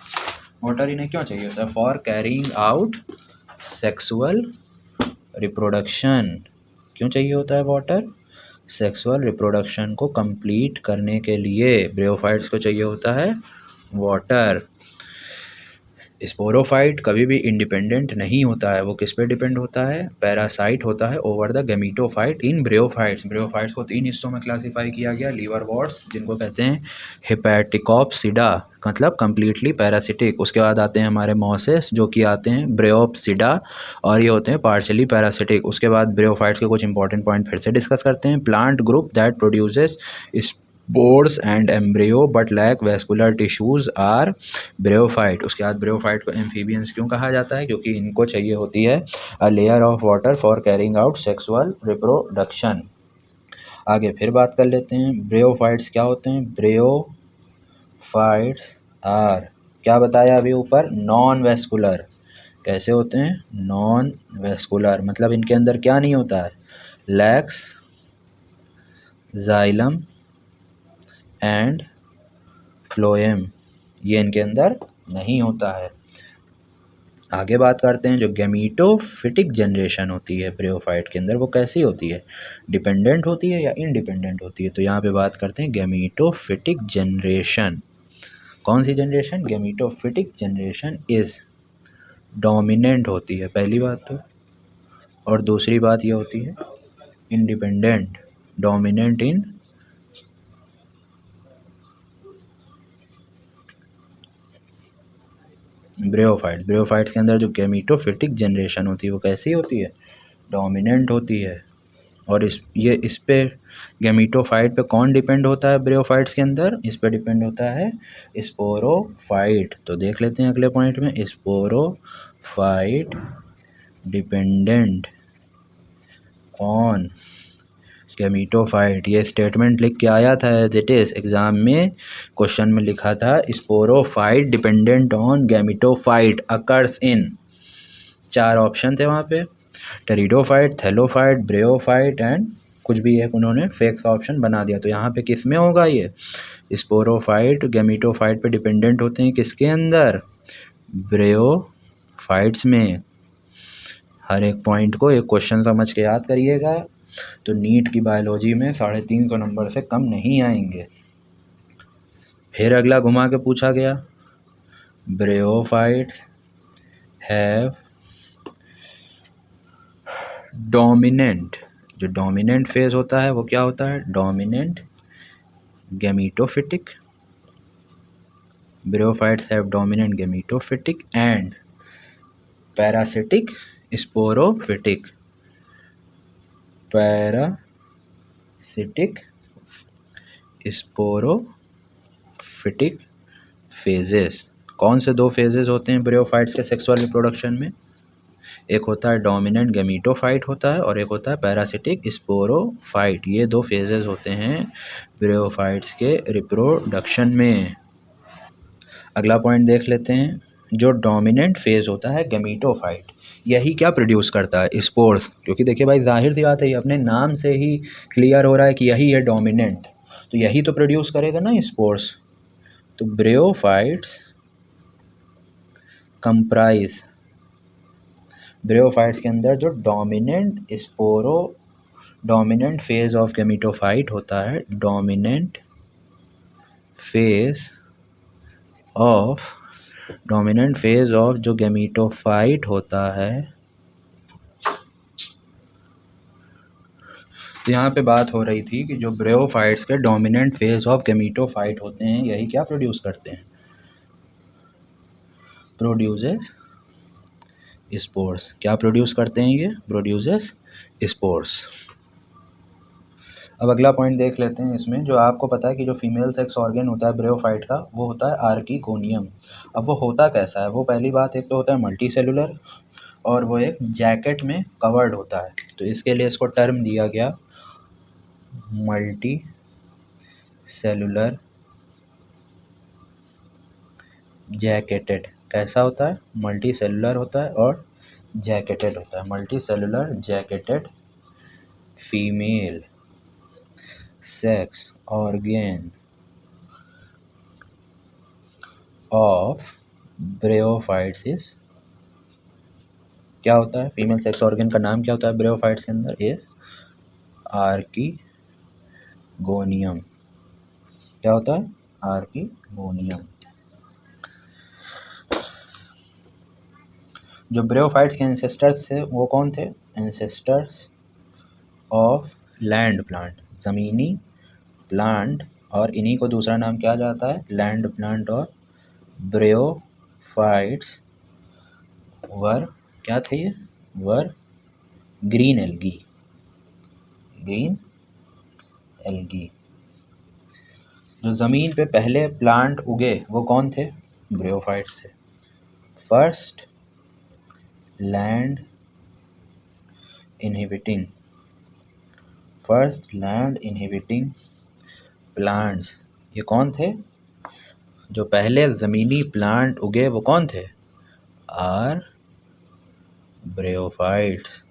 S1: वाटर इन्हें क्यों चाहिए होता है? For carrying out sexual reproduction. क्यों चाहिए होता है वाटर? सेक्सुअल रिप्रोडक्शन को कंप्लीट करने के लिए ब्रेयोफाइट्स को चाहिए होता है वाटर। स्पोरोफाइट कभी भी इंडिपेंडेंट नहीं होता है। वो किस पे डिपेंड होता है? पैरासाइट होता है ओवर द गैमीटोफाइट इन ब्रेयोफाइट्स। ब्रेयोफाइट्स को 3 हिस्सों में क्लासीफाई किया गया। लीवरवॉर्ट्स जिनको कहते हैं हेपेटिकोप्सिडा, मतलब कम्प्लीटली पैरासिटिक। उसके बाद आते हैं हमारे मॉसेस जो कि आते हैं ब्रेयोप्सिडा और ये होते हैं पार्शियली पैरासिटिक। उसके बाद ब्रेयोफाइट्स के कुछ इंपॉर्टेंट पॉइंट फिर से डिस्कस करते हैं। Plant group that produces spores and embryo but lack vascular tissues are bryophyte. उसके बाद ब्रेयोफाइट को एम्फीबियंस क्यों कहा जाता है? क्योंकि इनको चाहिए होती है a layer of water for carrying out sexual reproduction. आगे फिर बात कर लेते हैं ब्रेयोफाइट्स क्या होते हैं। ब्रेयोफाइट्स आर, क्या बताया अभी ऊपर? Non vascular. कैसे होते हैं? नॉन वैस्कुलर, मतलब इनके अंदर क्या नहीं होता है? लैक्स जाइलम एंड फ्लोएम, ये इनके अंदर नहीं होता है। आगे बात करते हैं जो गैमीटोफिटिक जनरेशन होती है ब्रेयोफाइट के अंदर, वो कैसी होती है? डिपेंडेंट होती है या इंडिपेंडेंट होती है? तो यहाँ पे बात करते हैं गैमीटोफिटिक जनरेशन। कौन सी जनरेशन? गैमीटोफिटिक जनरेशन इज डोमिनेंट होती है, पहली बात तो। और दूसरी बात ये होती है इंडिपेंडेंट, डोमिनेंट इन ब्रेयोफाइट्स के अंदर जो गैमीटोफिटिक जनरेशन होती है वो कैसी होती है? डोमिनेंट होती है। और इस पे गैमीटोफाइट पे कौन डिपेंड होता है ब्रेयोफाइट्स के अंदर? इस पे डिपेंड होता है स्पोरोफाइट। तो देख लेते हैं अगले पॉइंट में, स्पोरोफाइट डिपेंडेंट ऑन गैमीटोफाइट। ये स्टेटमेंट लिख के आया था एज इट इज एग्जाम में, क्वेश्चन में लिखा था sporophyte dependent on gametophyte occurs in, 4 option थे वहाँ पे, टेरिडोफाइट, थैलोफाइट, ब्रेयोफाइट एंड कुछ भी है, उन्होंने फेक ऑप्शन बना दिया। तो यहाँ पे किस में होगा? ये स्पोरोफाइट गैमीटोफाइट पे डिपेंडेंट होते हैं किसके अंदर? ब्रेयोफाइट्स में। हर एक पॉइंट को एक क्वेश्चन समझ के याद करिएगा, तो नीट की बायोलॉजी में 350 नंबर से कम नहीं आएंगे। फिर अगला घुमा के पूछा गया, ब्रेयोफाइट्स हैव डोमिनेंट, जो डोमिनेंट फेज होता है वो क्या होता है? Dominant gametophytic. Bryophytes have dominant gametophytic and parasitic sporophytic. Parasitic sporophytic phases. कौन से 2 फेजेस होते हैं ब्रेयोफाइट्स के सेक्सुअल रिप्रोडक्शन में? एक होता है डोमिनेंट गैमीटोफाइट होता है और एक होता है पैरासिटिक स्पोरोफाइट। ये दो फेजेस होते हैं ब्रियोफाइट्स के रिप्रोडक्शन में। अगला पॉइंट देख लेते हैं। जो डोमिनेंट फेज होता है गैमीटोफाइट, यही क्या प्रोड्यूस करता है? स्पोर्स। क्योंकि देखिए भाई, जाहिर सी बात है, ये अपने नाम से ही क्लियर हो रहा है कि यही है डोमिनेंट, तो यही तो प्रोड्यूस करेगा ना स्पोर्स। तो ब्रियोफाइट्स कंप्राइज, ब्रियोफाइट्स के अंदर जो डोमिनेंट फेज ऑफ गैमीटोफाइट होता है, डोमिनेंट फेज ऑफ जो गैमीटोफाइट होता है, तो यहाँ पे बात हो रही थी कि जो ब्रियोफाइट्स के डोमिनेंट फेज ऑफ गैमीटोफाइट होते हैं, यही क्या प्रोड्यूस करते हैं? Produces spores. क्या प्रोड्यूस करते हैं? ये प्रोड्यूसेस स्पोर्स। अब अगला पॉइंट देख लेते हैं इसमें। जो आपको पता है कि जो फीमेल सेक्स ऑर्गन होता है ब्रियोफाइट का, वो होता है आर्किगोनियम। अब वो होता कैसा है? वो पहली बात, एक तो होता है मल्टी सेलुलर, और वो एक जैकेट में कवर्ड होता है। तो इसके लिए इसको टर्म दिया गया मल्टी सेलुलर जैकेटेड। कैसा होता है? मल्टी सेलुलर होता है और जैकेटेड होता है। Multi cellular jacketed female sex organ of bryophytes is, क्या होता है? फीमेल सेक्स ऑर्गन का नाम क्या होता है ब्रियोफाइट्स के अंदर? Is archegonium. क्या होता है? आर्किगोनियम। जो ब्रियोफाइट्स के एंसेस्टर्स थे वो कौन थे? एंसेस्टर्स ऑफ लैंड प्लांट, ज़मीनी प्लांट, और इन्हीं को दूसरा नाम क्या जाता है? Land plant. और ब्रियोफाइट्स वर, क्या थे ये? वर ग्रीन एल्गी। Green algae. जो ज़मीन पे पहले प्लांट उगे वो कौन थे? ब्रियोफाइट्स थे। फर्स्ट लैंड इनहिबिटिंग प्लांट्स, ये कौन थे? जो पहले ज़मीनी प्लांट उगे वो कौन थे? Are bryophytes.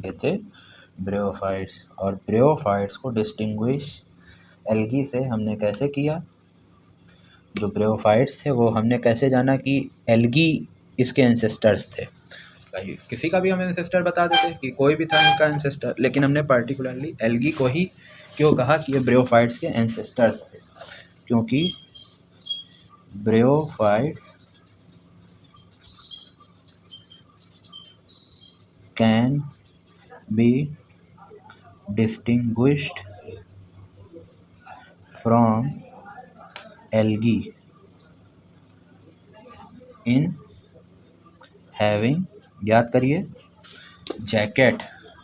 S1: ये थे ब्रियोफाइट्स। और ब्रियोफाइट्स को डिस्टिंग्विश एल्गी से हमने कैसे किया? जो ब्रियोफाइट्स थे वो हमने कैसे जाना कि एल्गी इसके एंसेस्टर्स थे? भाई किसी का भी हम एंसेस्टर बता देते कि कोई भी था इनका एंसेस्टर, लेकिन हमने पर्टिकुलरली एल्गी को ही क्यों कहा कि ये ब्रियोफाइट्स के एंसेस्टर्स थे? क्योंकि bryophytes can be distinguished from algae in having, याद करिए, जैकेट।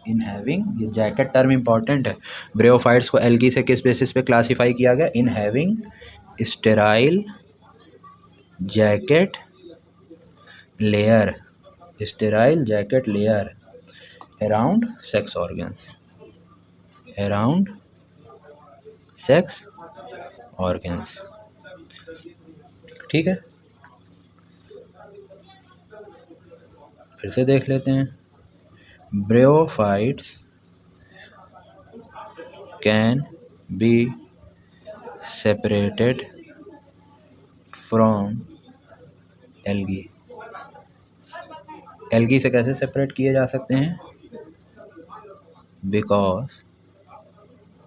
S1: इन हैविंग, ये जैकेट टर्म इंपॉर्टेंट है। ब्रियोफाइट्स को एल्गी से किस बेसिस पे क्लासिफाई किया गया? In having sterile jacket layer, sterile jacket layer around sex organs, around sex organs. ठीक है, फिर से देख लेते हैं। Bryophytes can be separated from algae. Algae से कैसे सेपरेट किए जा सकते हैं? बिकॉज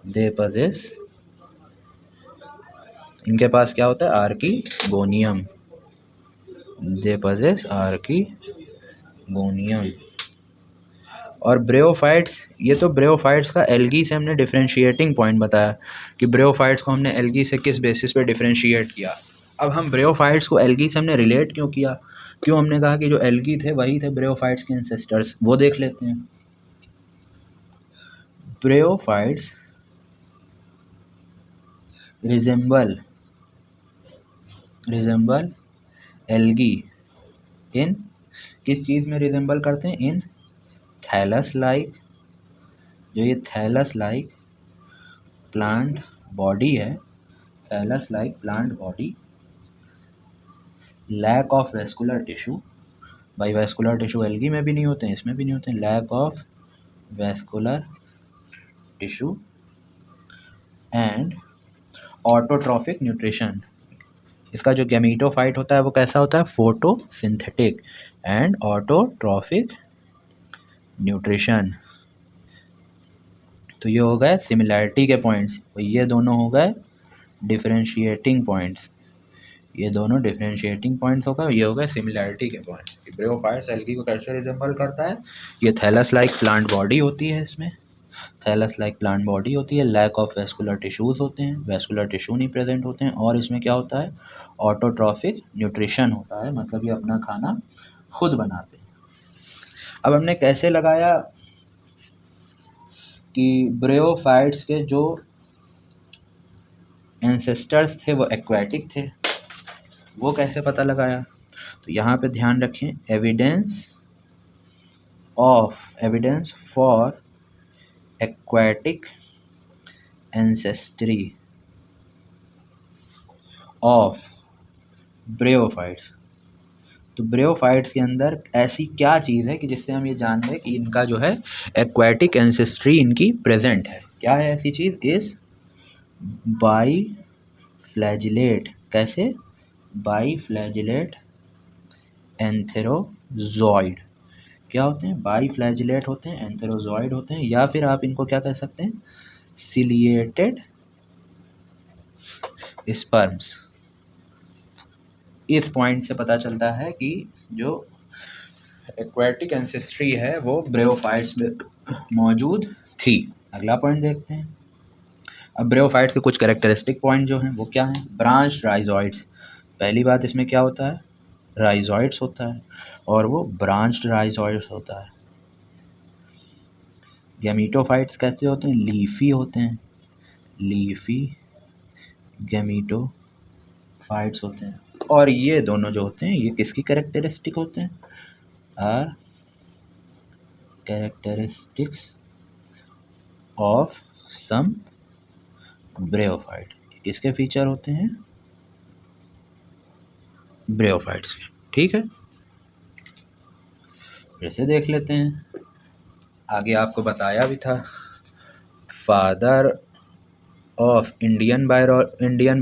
S1: दे पजेस, इनके पास क्या होता है? आर्किगोनियम। They possess archegonium. और ब्रियोफाइट्स, ये तो ब्रियोफाइट्स का एल्गी से हमने डिफरेंशिएटिंग पॉइंट बताया कि ब्रियोफाइट्स को हमने एल्गी से किस बेसिस पे डिफरेंशिएट किया। अब हम ब्रियोफाइट्स को एल्गी से हमने रिलेट क्यों किया, क्यों हमने कहा कि जो एल्गी थे वही थे ब्रियोफाइट्स के एंसेस्टर्स, वो देख लेते हैं। ब्रियोफाइट्स रिजेंबल एल्गी इन किस चीज़ में रिजेंबल करते हैं? इन थैलस लाइक, जो ये थैलस लाइक प्लांट बॉडी है, thallus like plant body, lack of vascular tissue, भाई वेस्कुलर टिश्यू एल्गी में भी नहीं होते हैं, इसमें भी नहीं होते हैं, lack of vascular tissue and autotrophic nutrition. इसका जो गैमीटोफाइट होता है वो कैसा होता है? Photosynthetic and autotrophic nutrition. तो ये हो गए सिमिलैरिटी के पॉइंट्स, और ये दोनों हो गए डिफरेंशिएटिंग पॉइंट्स, ये दोनों डिफरेंशिएटिंग पॉइंट्स हो गए, ये हो गए सिमिलैरिटी के पॉइंट्स। ब्रियोफाइट्स एल्गी को कैसे रिजेंबल करता है? ये थैलस लाइक प्लांट बॉडी होती है, इसमें थैलस लाइक प्लांट बॉडी होती है, लैक ऑफ वेस्कुलर टिश्यूज़ होते हैं, वेस्कुलर टिश्यू नहीं प्रेजेंट होते हैं, और इसमें क्या होता है? ऑटोट्रॉफिक न्यूट्रिशन होता है, मतलब ये अपना खाना खुद बनाते हैं। अब हमने कैसे लगाया कि ब्रियोफाइट्स के जो एंसेस्टर्स थे वो एक्वाटिक थे, वो कैसे पता लगाया? तो यहाँ पे ध्यान रखें, evidence for aquatic ancestry of bryophytes. तो ब्रियोफाइट्स के अंदर ऐसी क्या चीज़ है कि जिससे हम ये जान लें कि इनका जो है एक्वाटिक एंसेस्ट्री इनकी प्रेजेंट है? क्या है ऐसी चीज़? इस बाई फ्लैजिलेट, कैसे? By flagellate antherozoid. क्या होते हैं? बाई फ्लैजिलेट होते हैं, एंथेरोजॉइड होते हैं, या फिर आप इनको क्या कह सकते हैं? Ciliated sperms. इस पॉइंट से पता चलता है कि जो एक्वाटिक एंसेस्ट्री है वो ब्रियोफाइट्स में मौजूद थी। अगला पॉइंट देखते हैं। अब ब्रियोफाइट के कुछ कैरेक्टरिस्टिक पॉइंट जो हैं वो क्या हैं? Branch rhizoids. पहली बात, इसमें क्या होता है? राइजॉइड्स होता है, और वो ब्रांच्ड राइजॉइड्स होता है। गैमीटोफाइट्स कैसे होते हैं? लीफी होते हैं, लीफी गैमीटोफाइट्स होते हैं। और ये दोनों जो होते हैं ये किसकी कैरेक्टरिस्टिक होते हैं? Are characteristics of some ब्रियोफाइट। किसके फीचर होते हैं? ब्रियोफाइट्स के। ठीक है, फिर से देख लेते हैं। आगे आपको बताया भी था, फादर ऑफ इंडियन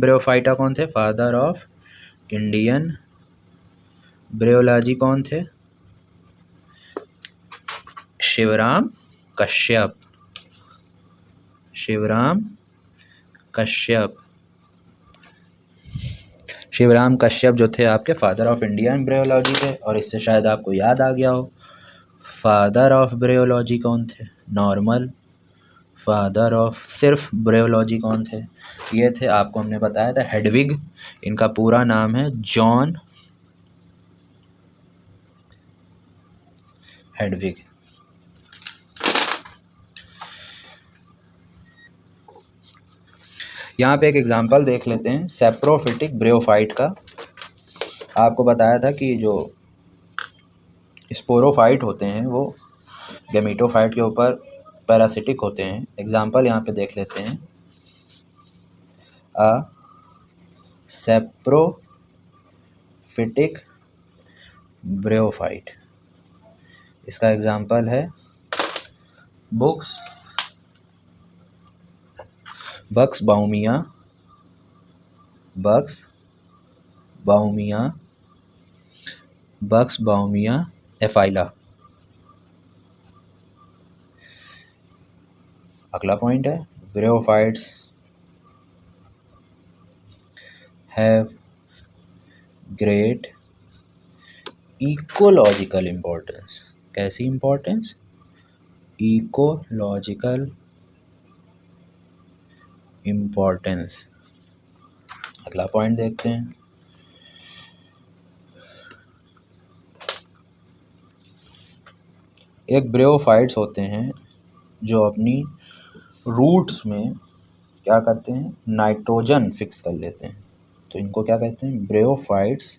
S1: ब्रियोफाइटा कौन थे? फादर ऑफ इंडियन ब्रियोलॉजी कौन थे? शिवराम कश्यप। शिवराम कश्यप जो थे आपके फादर ऑफ इंडियन ब्रियोलॉजी थे। और इससे शायद आपको याद आ गया हो, फादर ऑफ ब्रियोलॉजी कौन थे? नॉर्मल। फादर ऑफ सिर्फ ब्रियोलॉजी कौन थे? ये थे, आपको हमने बताया था, हेडविग। इनका पूरा नाम है जॉन हेडविग। यहाँ पे एक एग्जांपल देख लेते हैं सेप्रोफिटिक ब्रियोफाइट का। आपको बताया था कि जो स्पोरोफाइट होते हैं वो गैमीटोफाइट के ऊपर पैरासिटिक होते हैं। एग्जांपल यहाँ पे देख लेते हैं, अ सेप्रोफिटिक ब्रियोफाइट। इसका एग्जांपल है बक्स बाउमिया एफाइला। अगला पॉइंट है, bryophytes have great ecological importance. कैसी इम्पोर्टेंस? Ecological importance. अगला पॉइंट देखते हैं, एक ब्रियोफाइट्स होते हैं जो अपनी रूट्स में क्या करते हैं? नाइट्रोजन फिक्स कर लेते हैं। तो इनको क्या कहते हैं? Bryophytes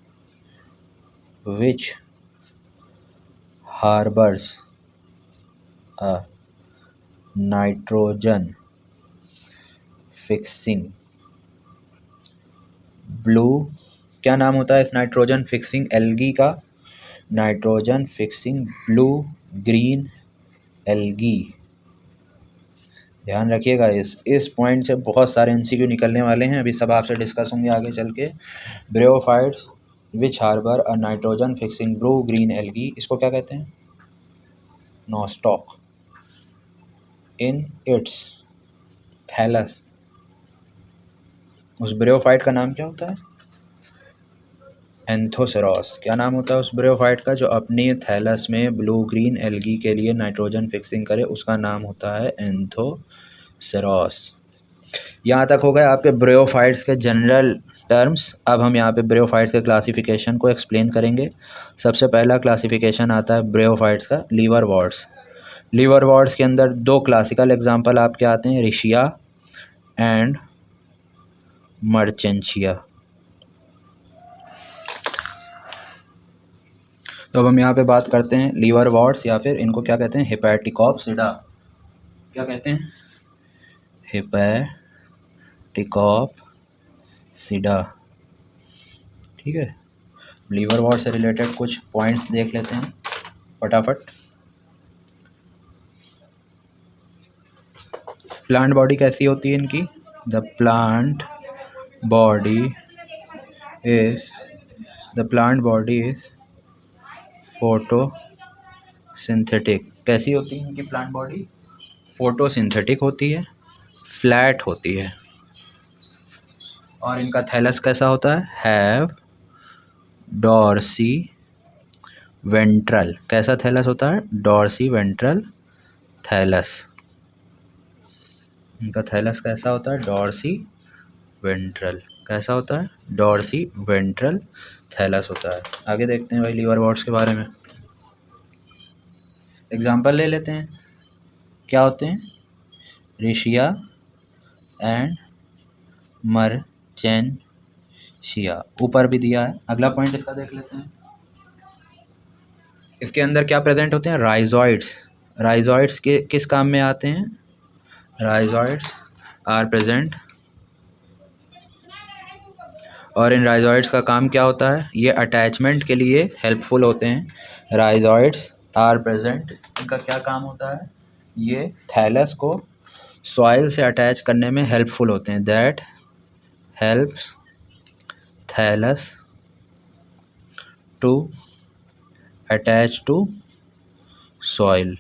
S1: which harbors a nitrogen fixing blue, क्या नाम होता है इस नाइट्रोजन फिक्सिंग एल्गी का? Nitrogen fixing blue green algae. ध्यान रखिएगा, इस पॉइंट से बहुत सारे एमसीक्यू निकलने वाले हैं, अभी सब आपसे डिस्कस होंगे आगे चल के। Bryophytes which harbour a nitrogen fixing blue green algae, इसको क्या कहते हैं? Nostoc in its thallus. उस ब्रियोफाइट का नाम क्या होता है? एंथोसेरॉस। क्या नाम होता है उस ब्रियोफाइट का जो अपने थैलस में ब्लू ग्रीन एल्गी के लिए नाइट्रोजन फिक्सिंग करे? उसका नाम होता है एंथोसेरॉस। यहाँ तक हो गए आपके ब्रियोफाइट्स के जनरल टर्म्स। अब हम यहाँ पे ब्रियोफाइट्स के क्लासिफिकेशन को एक्सप्लेन करेंगे। सबसे पहला क्लासिफिकेशन आता है ब्रियोफाइट्स का, लीवरवॉर्ट्स। लीवरवॉर्ट्स के अंदर दो क्लासिकल एग्जांपल आपके आते हैं, रिशिया एंड मर्चेंशिया। तो अब हम यहाँ पे बात करते हैं लीवरवॉर्ट्स, या फिर इनको क्या कहते हैं? हेपेटिकॉप्सिडा। क्या कहते हैं? हेपेटिकॉप्सिडा। ठीक है, लीवरवॉर्ट से रिलेटेड कुछ पॉइंट्स देख लेते हैं फटाफट। प्लांट बॉडी कैसी होती है इनकी? The plant body is photosynthetic. कैसी होती है इनकी प्लांट बॉडी? फोटोसिंथेटिक होती है, फ्लैट होती है। और इनका थैलस कैसा होता है? Have dorsiventral. कैसा थैलस होता है? Dorsiventral thallus. इनका थैलस कैसा होता है? Dorsiventral. कैसा होता है? डॉर्सी वेंट्रल थैलस होता है। आगे देखते हैं भाई लीवरवॉर्ट्स के बारे में। एग्जाम्पल ले लेते हैं, क्या होते हैं? रिशिया एंड मर्चेंशिया। ऊपर भी दिया है। अगला पॉइंट इसका देख लेते हैं। इसके अंदर क्या प्रेजेंट होते हैं? राइजॉइड्स। राइजॉइड्स के किस काम में आते हैं? राइजॉइड्स आर प्रेजेंट, और इन राइजॉइड्स का काम क्या होता है? ये अटैचमेंट के लिए हेल्पफुल होते हैं। राइजॉइड्स आर प्रेजेंट, इनका क्या काम होता है? ये थैलस को सॉइल से अटैच करने में हेल्पफुल होते हैं। That helps thallus to attach to soil.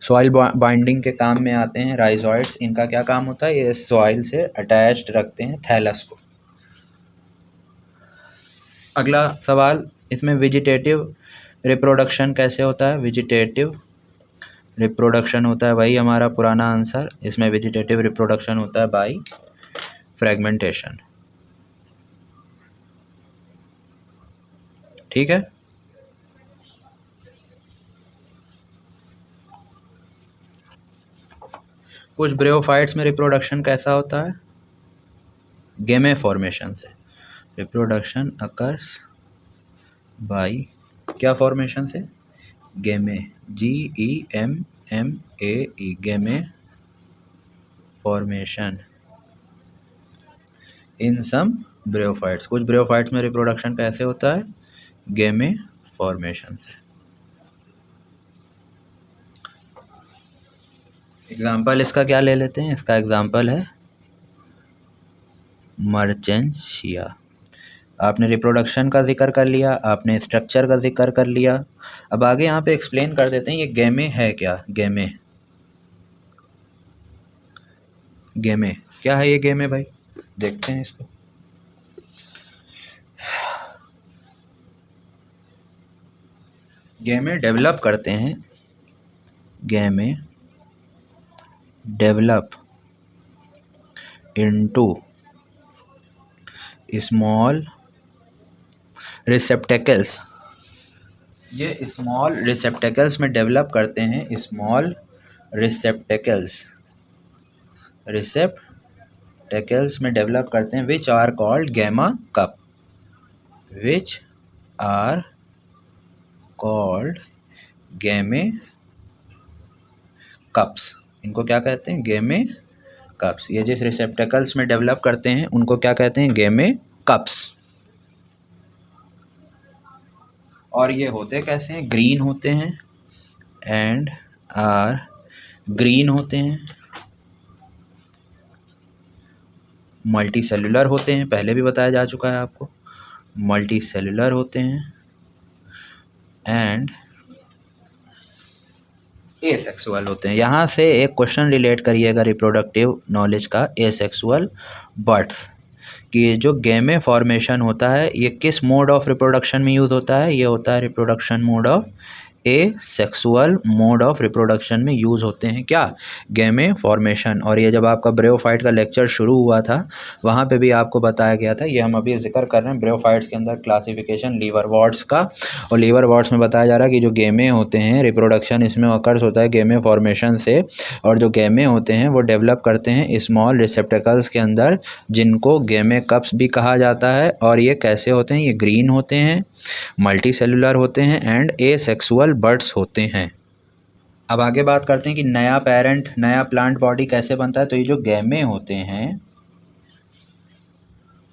S1: Soil binding के काम में आते हैं राइजॉइड्स। इनका क्या काम होता है? ये सॉइल से अटैच्ड रखते हैं थैलस को। अगला सवाल, इसमें वेजिटेटिव रिप्रोडक्शन कैसे होता है? वेजिटेटिव रिप्रोडक्शन होता है, वही हमारा पुराना आंसर। इसमें वेजिटेटिव रिप्रोडक्शन होता है बाय फ्रेगमेंटेशन। ठीक है, कुछ ब्रियोफाइट्स में रिप्रोडक्शन कैसा होता है? गेमे फॉर्मेशन से। रिप्रोडक्शन अकर्स बाय क्या फॉर्मेशन से? गेमे, GEMMAE, गेमे फॉर्मेशन इन सम ब्रियोफाइट्स। कुछ ब्रियोफाइट्स में रिप्रोडक्शन कैसे होता है? गेमे फॉर्मेशन से। एग्जाम्पल इसका क्या ले लेते हैं? इसका एग्जाम्पल है मर्चेंशिया। आपने रिप्रोडक्शन का जिक्र कर लिया, आपने स्ट्रक्चर का जिक्र कर लिया। अब आगे यहाँ पे एक्सप्लेन कर देते हैं ये गेमे है क्या। गेमे क्या है? ये गेमे भाई देखते हैं इसको। गेमे डेवलप करते हैं, गेमे डेवलप इनटू स्मॉल रिसेप्टेकल्स। ये स्मॉल रिसेप्टेकल्स में डेवलप करते हैं, स्मॉल रिसेप्टेकल्स में डेवलप करते हैं, which are called gemma cup, which are called gemma cups. इनको क्या कहते हैं? Gemma cups. ये जिस रिसेप्टेकल्स में डेवलप करते हैं उनको क्या कहते हैं? Gemma cups. और ये होते कैसे हैं? ग्रीन होते हैं एंड आर ग्रीन होते हैं, मल्टी सेलुलर होते हैं, पहले भी बताया जा चुका है आपको, मल्टी सेलुलर होते हैं एंड एसेक्सुअल होते हैं। यहाँ से एक क्वेश्चन रिलेट करिएगा रिप्रोडक्टिव नॉलेज का, एसेक्सुअल बर्ड्स, कि ये जो गेमे फॉर्मेशन होता है ये किस मोड ऑफ रिप्रोडक्शन में यूज़ होता है? ये होता है reproduction mode of A sexual mode of reproduction में यूज़ होते हैं क्या? गेमे फॉर्मेशन। और ये जब आपका ब्रेयोफाइट का लेक्चर शुरू हुआ था वहाँ पे भी आपको बताया गया था, ये हम अभी जिक्र कर रहे हैं ब्रेयोफाइट्स के अंदर क्लासिफिकेशन लीवरवॉर्ट्स का, और लीवरवॉर्ट्स में बताया जा रहा है कि जो गेमे होते हैं रिप्रोडक्शन इसमें अकर्स होता है गेमे फॉर्मेशन से, और जो गेमे होते हैं वो डेवलप करते हैं स्मॉल रिसेप्टेकल्स के अंदर जिनको गेमे कप्स भी कहा जाता है। और ये कैसे होते हैं? ये ग्रीन होते हैं, मल्टी सेलुलर होते हैं एंड एसेक्सुअल बर्ड्स होते हैं। अब आगे बात करते हैं कि नया पेरेंट, नया प्लांट बॉडी कैसे बनता है। तो ये जो गेमे होते हैं,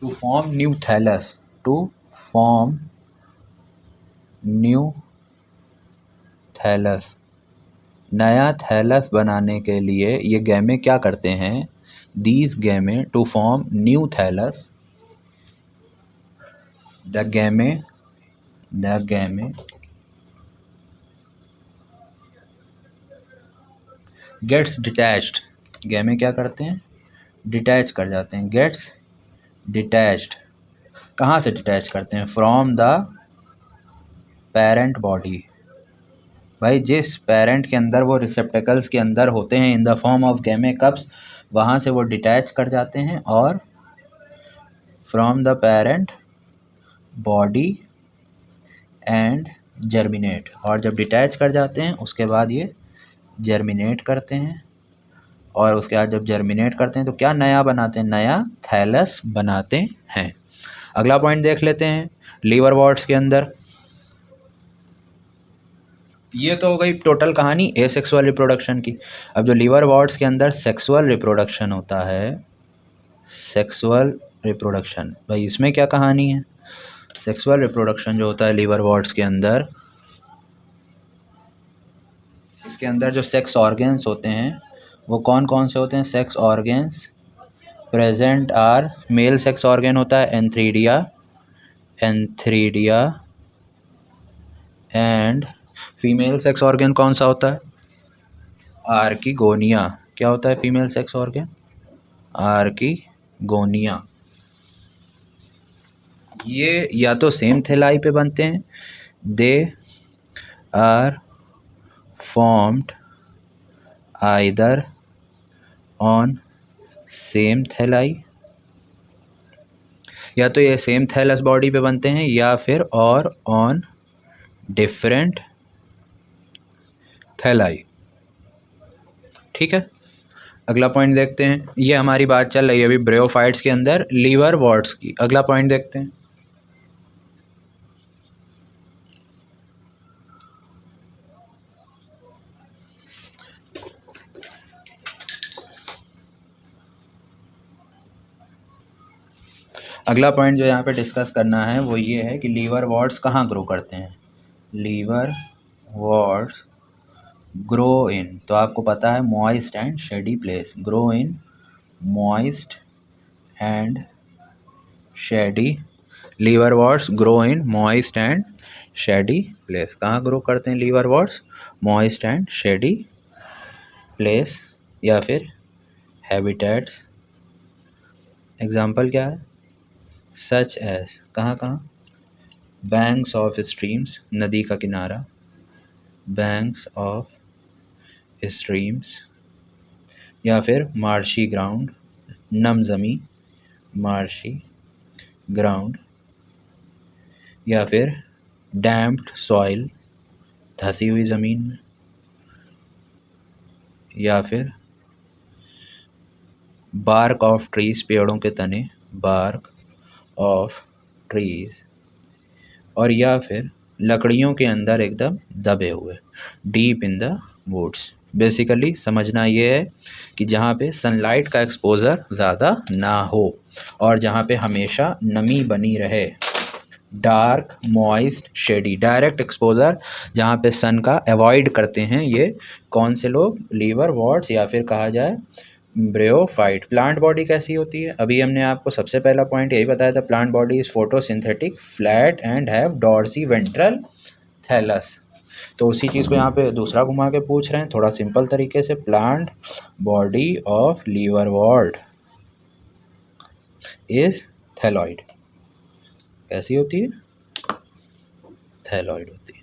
S1: to form new thallus, to form new thallus, नया थैलस बनाने के लिए ये गेमे क्या करते हैं? These gemmae to form new thallus, the gemmae gets detached, gemmae क्या करते हैं? डिटैच कर जाते हैं, गेट्स डिटैच्ड। कहाँ से डिटैच करते हैं? From the parent body. भाई जिस पेरेंट के अंदर वो रिसेप्टेकल्स के अंदर होते हैं in the form of gemma cups, वहाँ से वो डिटैच कर जाते हैं और from the parent body and germinate. और जब डिटैच कर जाते हैं उसके बाद ये जर्मिनेट करते हैं, और उसके बाद जब जर्मिनेट करते हैं तो क्या नया बनाते हैं? नया थैलस बनाते हैं। अगला पॉइंट देख लेते हैं लीवरवॉर्ट्स के अंदर। ये तो हो गई टोटल कहानी एसेक्सुअल रिप्रोडक्शन की। अब जो लीवरवॉर्ट्स के अंदर सेक्सुअल रिप्रोडक्शन होता है, सेक्सुअल रिप्रोडक्शन, भाई इसमें क्या कहानी है? सेक्सुअल रिप्रोडक्शन जो होता है लीवरवॉर्ट्स के अंदर, इसके अंदर जो सेक्स ऑर्गन्स होते हैं वो कौन कौन से होते हैं? Sex organs present are, male sex organ होता है antheridia and female sex organ कौन सा होता है? आर्किगोनिया। क्या होता है फीमेल सेक्स ऑर्गन? आर्किगोनिया। ये या तो सेम थैलाई पे बनते हैं, they are formed either on same thalli, या तो ये सेम थैलस बॉडी पे बनते हैं या फिर और ऑन डिफरेंट थैलाई। ठीक है, अगला पॉइंट देखते हैं। ये हमारी बात चल रही है अभी ब्रेयोफाइट्स के अंदर लीवरवॉर्ट्स की। अगला पॉइंट देखते हैं। अगला पॉइंट जो यहाँ पे डिस्कस करना है वो ये है कि लीवरवॉर्ट्स कहाँ ग्रो करते हैं। लीवरवॉर्ट्स ग्रो इन, तो आपको पता है moist and shady place, grow in moist and shady, liverworts grow in moist and shady place. कहाँ ग्रो करते हैं liverworts? Moist and shady place या फिर हैबिटेट्स। एग्जाम्पल क्या है? सच एज, कहाँ कहाँ? बैंक्स ऑफ स्ट्रीम्स, नदी का किनारा, बैंक्स ऑफ स्ट्रीम्स, या फिर मार्शी ग्राउंड, नम ज़मीं, मार्शी ग्राउंड, या फिर डैम्प्ड सॉइल, धसी हुई ज़मीन में, या फिर बार्क ऑफ ट्रीज, पेड़ों के तने, बार्क ऑफ ट्रीज, और या फिर लकड़ियों के अंदर एकदम दबे हुए, deep in the woods. Basically समझना ये है कि जहाँ पे सनलाइट का एक्सपोज़र ज़्यादा ना हो और जहाँ पे हमेशा नमी बनी रहे। Dark, moist, shady, direct exposure जहाँ पे सन का अवॉइड करते हैं ये कौन से लोग? लीवरवॉर्ट्स या फिर कहा जाए ब्रेयोफाइट। प्लांट बॉडी कैसी होती है? अभी हमने आपको सबसे पहला पॉइंट यही बताया था, plant body is photosynthetic, flat and have dorsiventral thallus. तो उसी चीज़ को यहाँ पे दूसरा घुमा के पूछ रहे हैं थोड़ा सिंपल तरीके से। Plant body of liverwort is thalloid. कैसी होती है? थैलॉइड होती है।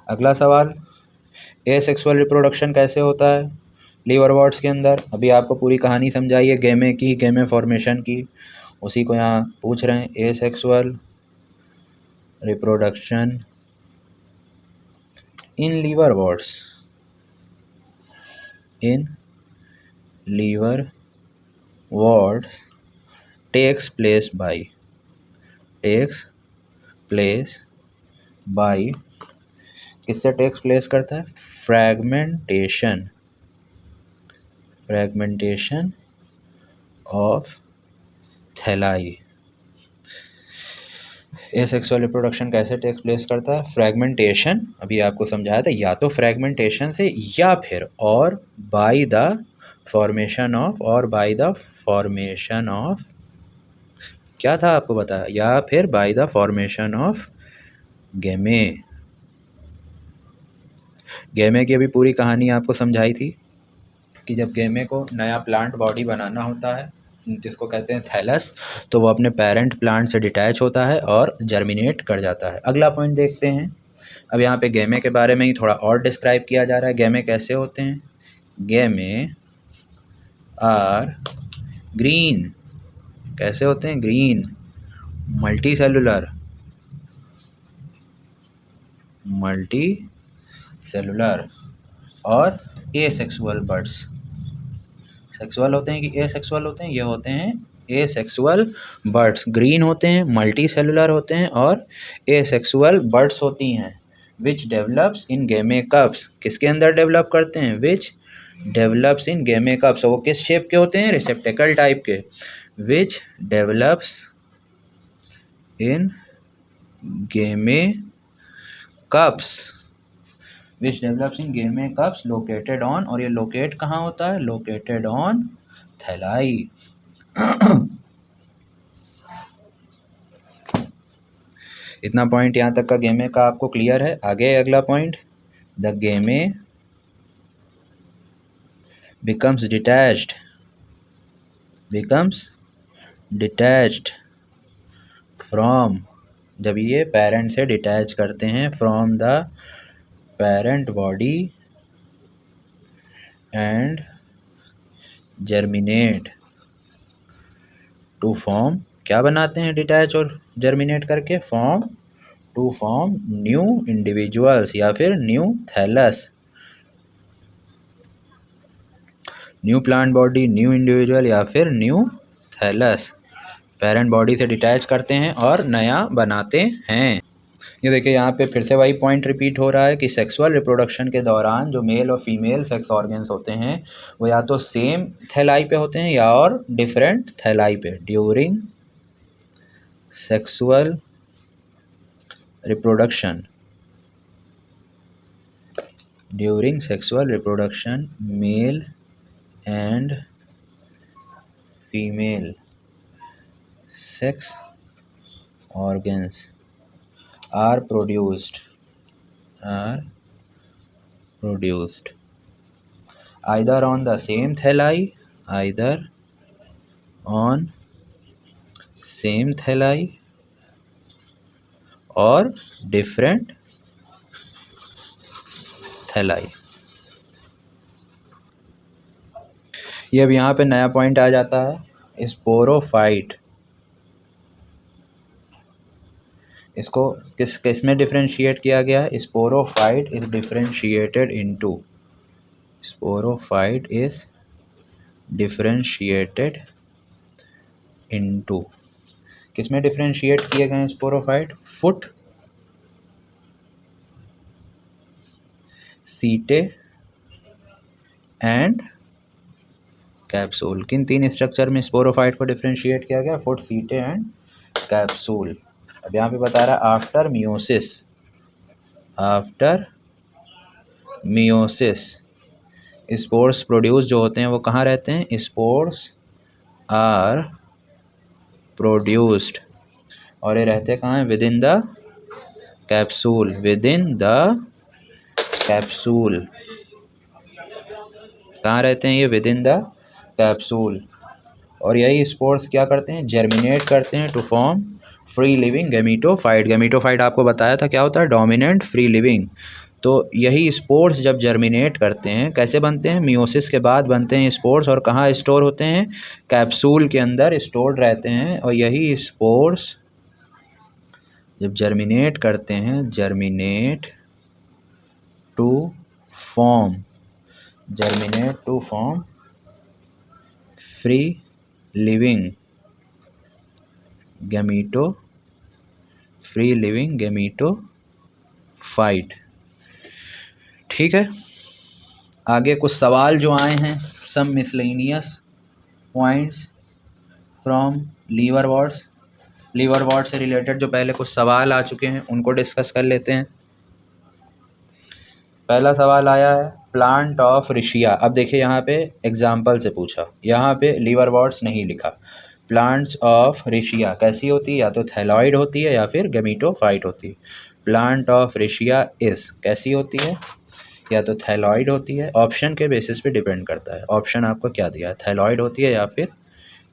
S1: अगला सवाल, एसेक्सुअल रिप्रोडक्शन कैसे होता है लीवरवॉर्ट्स के अंदर? अभी आपको पूरी कहानी समझाई है गेमे की, गेमे फॉर्मेशन की, उसी को यहाँ पूछ रहे हैं। Asexual reproduction in liverworts, in liverworts takes place by किससे टेक्स प्लेस करता है? Fragmentation of thalli. Asexual reproduction कैसे टेक्स प्लेस करता है? फ्रैगमेंटेशन, अभी आपको समझाया था, या तो फ्रैगमेंटेशन से या फिर और बाय द फॉर्मेशन ऑफ क्या था आपको बताया, या फिर बाय द फॉर्मेशन ऑफ गेमे। गेमे की अभी पूरी कहानी आपको समझाई थी कि जब गेमे को नया प्लांट बॉडी बनाना होता है जिसको कहते हैं थैलस, तो वो अपने पेरेंट प्लांट से डिटैच होता है और जर्मिनेट कर जाता है। अगला पॉइंट देखते हैं। अब यहाँ पे गेमे के बारे में ही थोड़ा और डिस्क्राइब किया जा रहा है। गेमे कैसे होते हैं? गेमे आर ग्रीन। कैसे होते हैं? ग्रीन, मल्टी सेलुलर और एसेक्सुअल बर्ड्स। सेक्सुअल होते हैं कि एसेक्सुअल होते हैं? ये होते हैं एसेक्सुअल बर्ड्स। ग्रीन होते हैं, मल्टी सेलुलर होते हैं और एसेक्सुअल बर्ड्स होती हैं। Which develops in gemma cups. किसके अंदर डेवलप करते हैं? Which develops in gemma cups. वो किस शेप के होते हैं? रिसेप्टेकल टाइप के। Which develops in gemma cups, which develops in gemma cups located on, और ये लोकेट कहाँ होता है? Located on thalli. इतना पॉइंट यहाँ तक का गेमे का आपको क्लियर है। आगे अगला point, the gemmae becomes detached from, जब ये पेरेंट से डिटैच करते हैं, from the parent body and germinate to form, क्या बनाते हैं डिटैच और जर्मिनेट करके? टू फॉर्म न्यू इंडिविजुअल्स या फिर new thallus. New plant body, new individual या फिर न्यू थैलस। पेरेंट बॉडी से डिटैच करते हैं और नया बनाते हैं। ये देखिए यहाँ पे फिर से वही पॉइंट रिपीट हो रहा है कि सेक्सुअल रिप्रोडक्शन के दौरान जो मेल और फीमेल सेक्स ऑर्गन्स होते हैं वो या तो सेम थैलाई पे होते हैं या और डिफरेंट थैलाई पे। During sexual reproduction male and female sex organs are produced either on the same thalli or different thalli। ये अब यहाँ पे नया पॉइंट आ जाता है, स्पोरोफाइट। इसको किस में डिफरेंशिएट किया गया है? स्पोरोफाइट इज डिफरेंशिएटेड इनटू किसमें डिफ्रेंशिएट किए गए हैं स्पोरोफाइट? फुट, सीटे एंड कैप्सूल। किन 3 स्ट्रक्चर में स्पोरोफाइट को डिफ्रेंशिएट किया गया? फुट, सीटे एंड कैप्सूल। अब यहाँ पे बता रहा है after meiosis, after meiosis spores produce जो होते हैं वो कहाँ रहते हैं? स्पोर्स आर प्रोड्यूस्ड, और ये रहते कहाँ हैं? Within the capsule, within the capsule. कहाँ रहते हैं ये? Within the capsule. और यही स्पोर्स क्या करते हैं? जर्मिनेट करते हैं to form free living gametophyte. Gametophyte आपको बताया था क्या होता है? Dominant free living. तो यही स्पोर्स जब जर्मिनेट करते हैं कैसे बनते हैं? मियोसिस के बाद बनते हैं स्पोर्स, और कहाँ स्टोर होते हैं? कैप्सूल के अंदर स्टोर्ड रहते हैं। और यही स्पोर्स जब जर्मिनेट करते हैं, germinate to form, germinate to form free living gameto, free living gametophyte. ठीक है, आगे कुछ सवाल जो आए हैं, some miscellaneous points from liverworts. Liverwort से रिलेटेड जो पहले कुछ सवाल आ चुके हैं उनको डिस्कस कर लेते हैं। पहला सवाल आया है प्लांट ऑफ रिशिया। अब देखिए यहाँ पे एग्जाम्पल से पूछा, यहाँ पे लीवरवॉर्ट्स नहीं लिखा। प्लांट्स ऑफ रिशिया कैसी होती है? या तो थैलॉइड होती है या फिर गैमीटोफाइट होती है। प्लांट ऑफ रिशिया इस कैसी होती है? या तो थैलॉइड होती है, ऑप्शन के बेसिस पे डिपेंड करता है। ऑप्शन आपको क्या दिया है? थैलॉइड होती है या फिर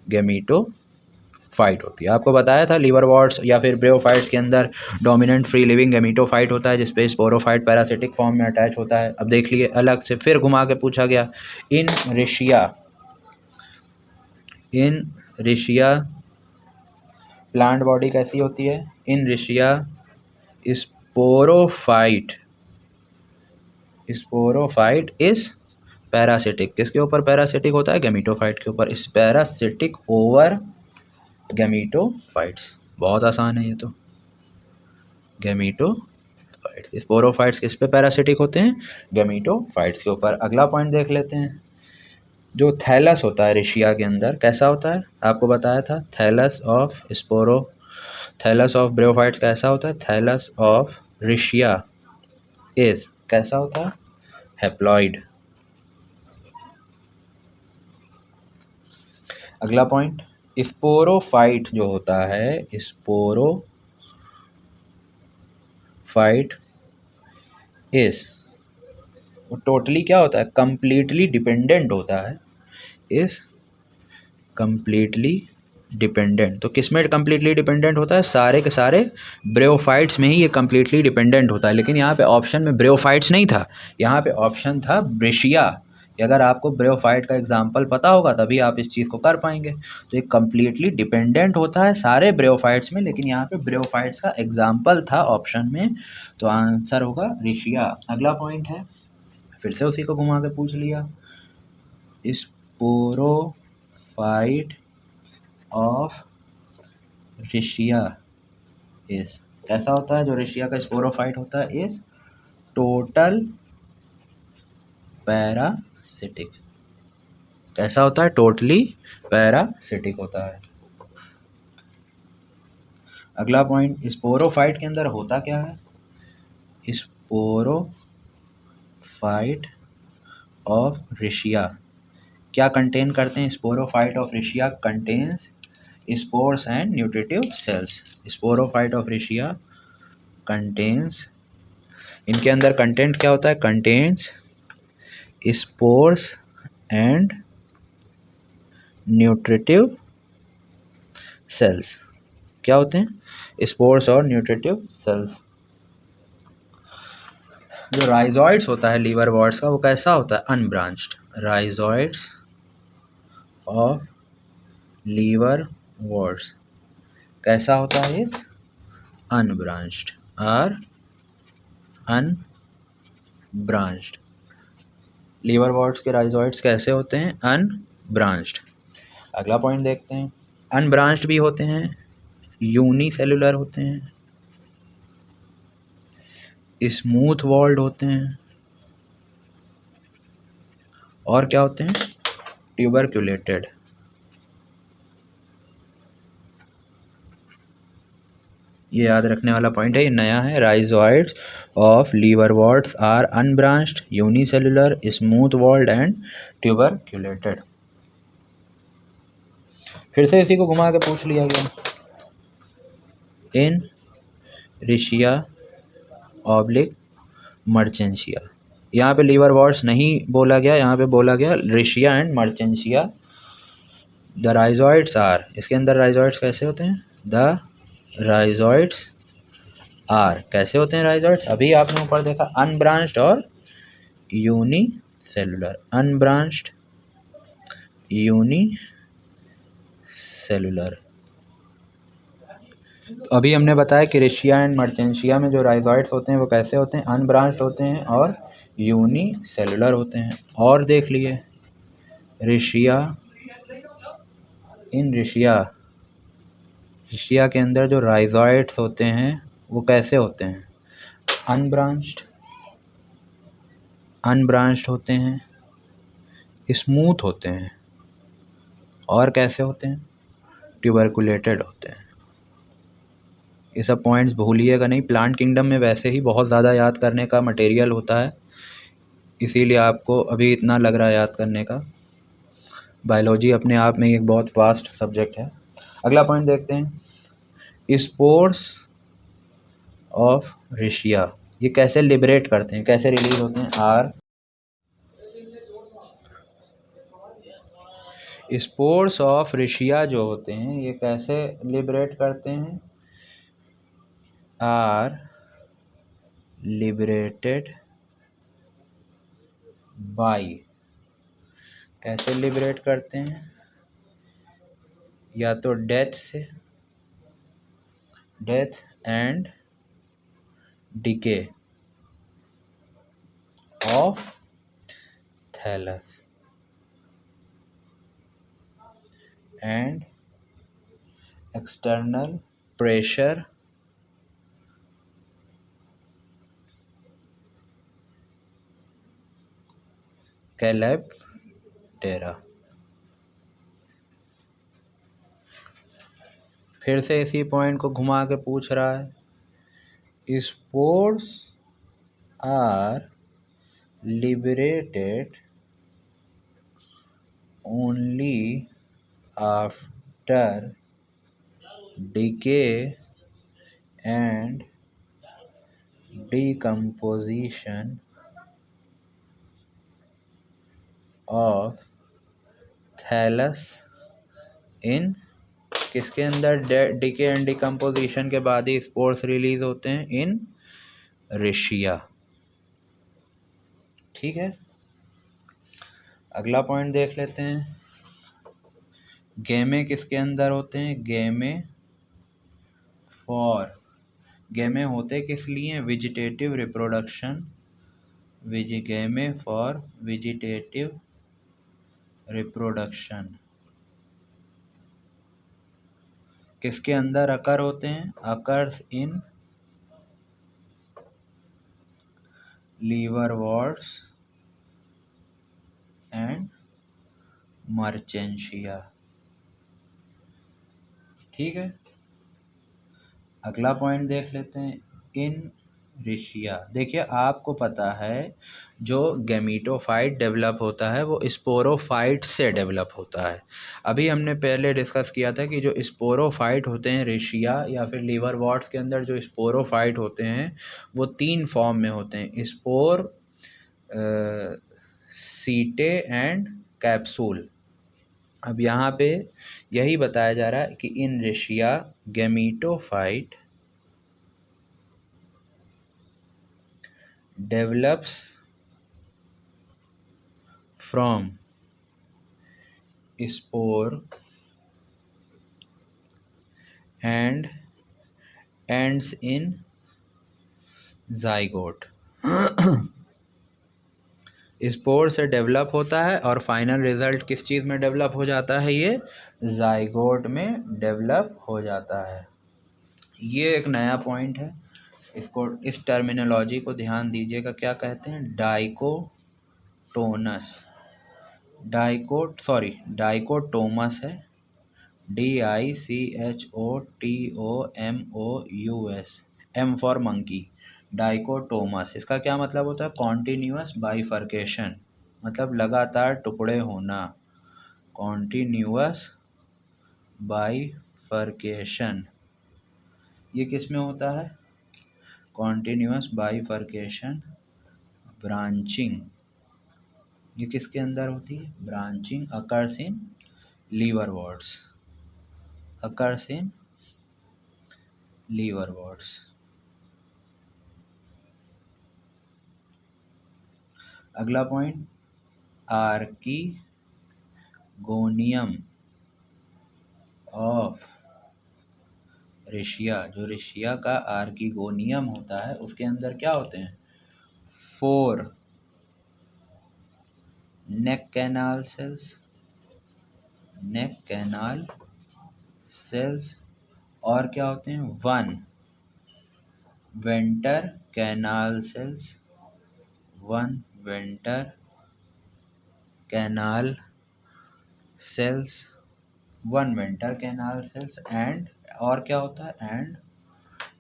S1: गैमीटोफाइट होती है। आपको बताया था लीवरवॉर्ट्स या फिर ब्रेयोफाइट्स के अंदर डोमिनेंट फ्री लिविंग गैमीटोफाइट होता है जिसपे स्पोरोफाइट पैरासिटिक फॉर्म में अटैच होता है। अब देख लिए अलग से फिर घुमा के पूछा गया इन रिशिया प्लांट बॉडी कैसी होती है? इन रिशिया स्पोरोफाइट इस पैरासिटिक। किसके ऊपर पैरासिटिक होता है? गैमीटोफाइट के ऊपर। इस पैरासिटिक ओवर गैमीटोफाइट्स। बहुत आसान है ये तो। गैमीटोफाइट्स, स्पोरोफाइट्स किस पे पैरासिटिक होते हैं? गैमीटोफाइट्स के ऊपर। अगला पॉइंट देख लेते हैं। जो थैलस होता है रिशिया के अंदर कैसा होता है? आपको बताया था थैलस ऑफ ब्रेयोफाइट्स कैसा होता है? थैलस ऑफ रिशिया इज कैसा होता है? हैप्लॉइड। अगला पॉइंट, स्पोरोफाइट जो होता है, स्पोरोफाइट इज टोटली क्या होता है? कंप्लीटली डिपेंडेंट होता है। Is completely dependent. तो किस में कंप्लीटली डिपेंडेंट होता है? सारे के सारे ब्रेयोफाइट्स में ही ये कंप्लीटली डिपेंडेंट होता है। लेकिन यहाँ पे ऑप्शन में ब्रेयोफाइट्स नहीं था, यहाँ पे ऑप्शन था ब्रेशिया। अगर आपको ब्रेयोफाइट का एग्जाम्पल पता होगा तभी आप इस चीज़ को कर पाएंगे। तो ये कम्प्लीटली डिपेंडेंट होता है सारे ब्रेयोफाइट्स में, लेकिन यहाँ पे ब्रेयोफाइट्स का एग्जाम्पल था ऑप्शन में, तो आंसर होगा रिशिया। अगला पॉइंट है, फिर से उसी को घुमा के पूछ लिया, स्पोरोफाइट ऑफ रिशिया इज कैसा होता है? जो रिशिया का स्पोरोफाइट होता है इज टोटल पैरासिटिक। कैसा होता है? टोटली पैरासिटिक होता है। अगला पॉइंट, स्पोरोफाइट के अंदर होता क्या है? स्पोरोफाइट ऑफ रिशिया क्या कंटेन करते हैं? Sporophyte of Riccia contains spores and nutritive cells. Sporophyte of Riccia contains, इनके अंदर कंटेंट क्या होता है? Contains spores and nutritive cells. क्या होते हैं? स्पोर्स और न्यूट्रिटिव सेल्स। जो राइजॉइड्स होता है लीवरवॉर्ट्स का वो कैसा होता है? अनब्रांच्ड। राइजॉइड्स ऑफ लीवरवॉर्ट्स कैसा होता है? इज अनब्रांच्ड और अनब्रांच्ड। लीवरवॉर्ट्स के राइजॉइड्स कैसे होते हैं? अनब्रांच्ड। अगला पॉइंट देखते हैं, अनब्रांच्ड भी होते हैं यूनिसेलुलर होते हैं, स्मूथ वॉल्ड होते हैं, और क्या होते हैं, ट्यूबरक्यूलेटेड। ये याद रखने वाला पॉइंट है, ये नया है। Rhizoids of liverworts are unbranched, unicellular, smooth walled and tuberculated. फिर से इसी को घुमा के पूछ लिया गया। इन रिशिया ऑब्लिक मर्चेंशिया, यहाँ पे लीवरवर्ट्स नहीं बोला गया, यहाँ पे बोला गया रिशिया एंड मर्चेंशिया। द राइजोइड्स आर, इसके अंदर राइजोइड्स कैसे होते हैं, द राइजोइड्स आर कैसे होते हैं राइजोइड्स, अभी आपने ऊपर देखा, अनब्रांच्ड और यूनिसेलुलर, अनब्रांच्ड यूनिसेलुलर। तो अभी हमने बताया कि रिशिया एंड मर्चेंशिया में जो राइजोइड्स होते हैं वो कैसे होते हैं, अनब्रांच्ड होते हैं और यूनिसेलुलर होते हैं। और देख लिए रिशिया, इन रिशिया के अंदर जो राइजोइड्स होते हैं वो कैसे होते हैं, अनब्रांच्ड होते हैं, स्मूथ होते हैं, और कैसे होते हैं, ट्यूबरकुलेटेड होते हैं। ये सब पॉइंट्स भूलिएगा नहीं, प्लांट किंगडम में वैसे ही बहुत ज़्यादा याद करने का मटेरियल होता है, इसीलिए आपको अभी इतना लग रहा है याद करने का। बायोलॉजी अपने आप में एक बहुत वास्ट सब्जेक्ट है। अगला पॉइंट देखते हैं, स्पोर्स ऑफ रिशिया, ये कैसे लिबरेट करते हैं, कैसे रिलीज होते हैं, स्पोर्स ऑफ रिशिया जो होते हैं ये कैसे लिबरेट करते हैं, आर लिबरेटेड बाय, कैसे लिबरेट करते हैं, या तो डेथ से, death and decay of thallus and external pressure calyptra. फिर से इसी पॉइंट को घुमा के पूछ रहा है, spores are liberated only after decay and decomposition of thallus in, किसके अंदर डिके एंड डिकम्पोजिशन के बाद ही स्पोर्स रिलीज होते हैं, इन रिशिया। ठीक है, अगला पॉइंट देख लेते हैं, गेमे किसके अंदर होते हैं, गेमे होते किस लिए, vegetative reproduction, gemmae for vegetative reproduction. किसके अंदर अकर होते हैं, अकर्स इन लीवरवर्ट्स एंड मर्चेंशिया। ठीक है, अगला पॉइंट देख लेते हैं, इन रिशिया। देखिए आपको पता है जो गैमीटोफाइट डेवलप होता है वो स्पोरोफाइट से डेवलप होता है। अभी हमने पहले डिस्कस किया था कि जो स्पोरोफाइट होते हैं रिशिया या फिर लीवरवर्ट्स के अंदर जो स्पोरोफाइट होते हैं वो 3 फॉर्म में होते हैं, स्पोर, सीटे एंड कैप्सूल। अब यहाँ पे यही बताया जा रहा है कि in Riccia gametophyte develops from spore and ends in zygote। Spore से डेवलप होता है और फाइनल रिजल्ट किस चीज़ में डेवलप हो जाता है, ये जाइगोट में डेवलप हो जाता है। ये एक नया पॉइंट है, इसको इस टर्मिनोलॉजी को ध्यान दीजिएगा। क्या कहते हैं? डाइकोटोनस, डाइकोटोमस है, DICHOTOMOUS, M for monkey, dichotomous. इसका क्या मतलब होता है? कॉन्टीन्यूअस बाइफर्केशन, मतलब लगातार टुकड़े होना, कॉन्टीन्यूअस बाइफर्केशन। ये किस में होता है? कॉन्टीन्यूअस बाइफर्केशन, ब्रांचिंग, ये किसके अंदर होती है? Branching occurs in liverworts, occurs in liverworts. अगला पॉइंट, आर्कीगोनियम ऑफ रेशिया। जो रेशिया का आर्कीगोनियम होता है उसके अंदर क्या होते हैं? 4 neck canal cells, neck canal cells, और क्या होते हैं? 1 venter canal cells, 1 venter canal cells, 1 venter canal cells, and और क्या होता है? एंड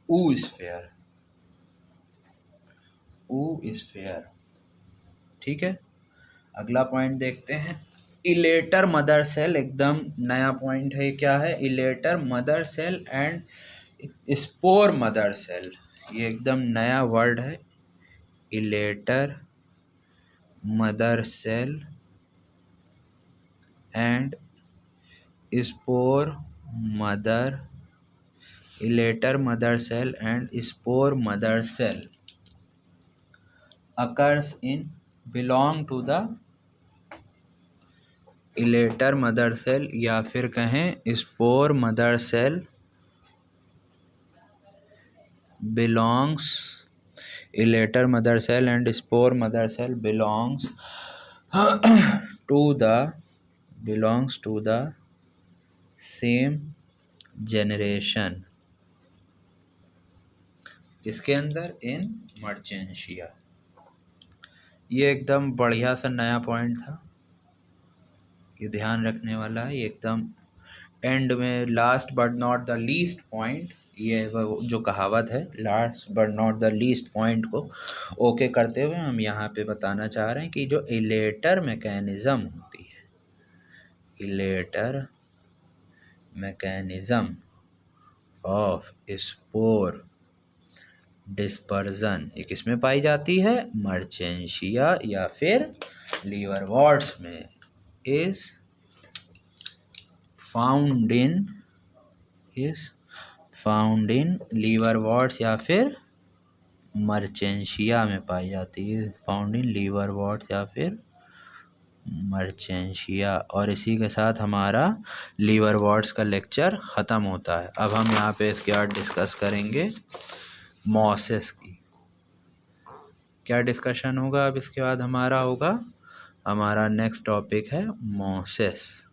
S1: ऊ स्फेयर, ऊ स्फेयर। ठीक है, अगला पॉइंट देखते हैं, इलेटर मदर सेल। एकदम नया पॉइंट है। क्या है? Elater mother cell and spore mother cell. ये एकदम नया वर्ड है, elater mother cell and spore mother, elater mother cell and spore mother cell occurs in, belong to the elater mother cell, या फिर कहें spore mother cell belongs, elater mother cell and spore mother cell belongs to the same generation। किसके अंदर? इन मर्चेंशिया। ये एकदम बढ़िया सा नया पॉइंट था, ये ध्यान रखने वाला है। ये एकदम एंड में, last but not the least point, ये जो कहावत है, last but not the least point को ओके करते हुए हम यहाँ पे बताना चाह रहे हैं कि जो इलेटर मैकेनिज्म होती है, elater mechanism of spore dispersion, ये किस में पाई जाती है? मर्चेंशिया या फिर लीवरवर्ट्स में। इज फाउंड इन लीवरवर्ट्स या फिर मर्चेंशिया में पाई जाती है, फाउंड इन लीवरवर्ट्स या फिर मर्चेंशिया। और इसी के साथ हमारा लीवरवर्ट्स का लेक्चर ख़त्म होता है। अब हम यहाँ पे इसके बाद डिस्कस करेंगे मॉसेस की। क्या डिस्कशन होगा अब इसके बाद? हमारा नेक्स्ट टॉपिक है मॉसेस।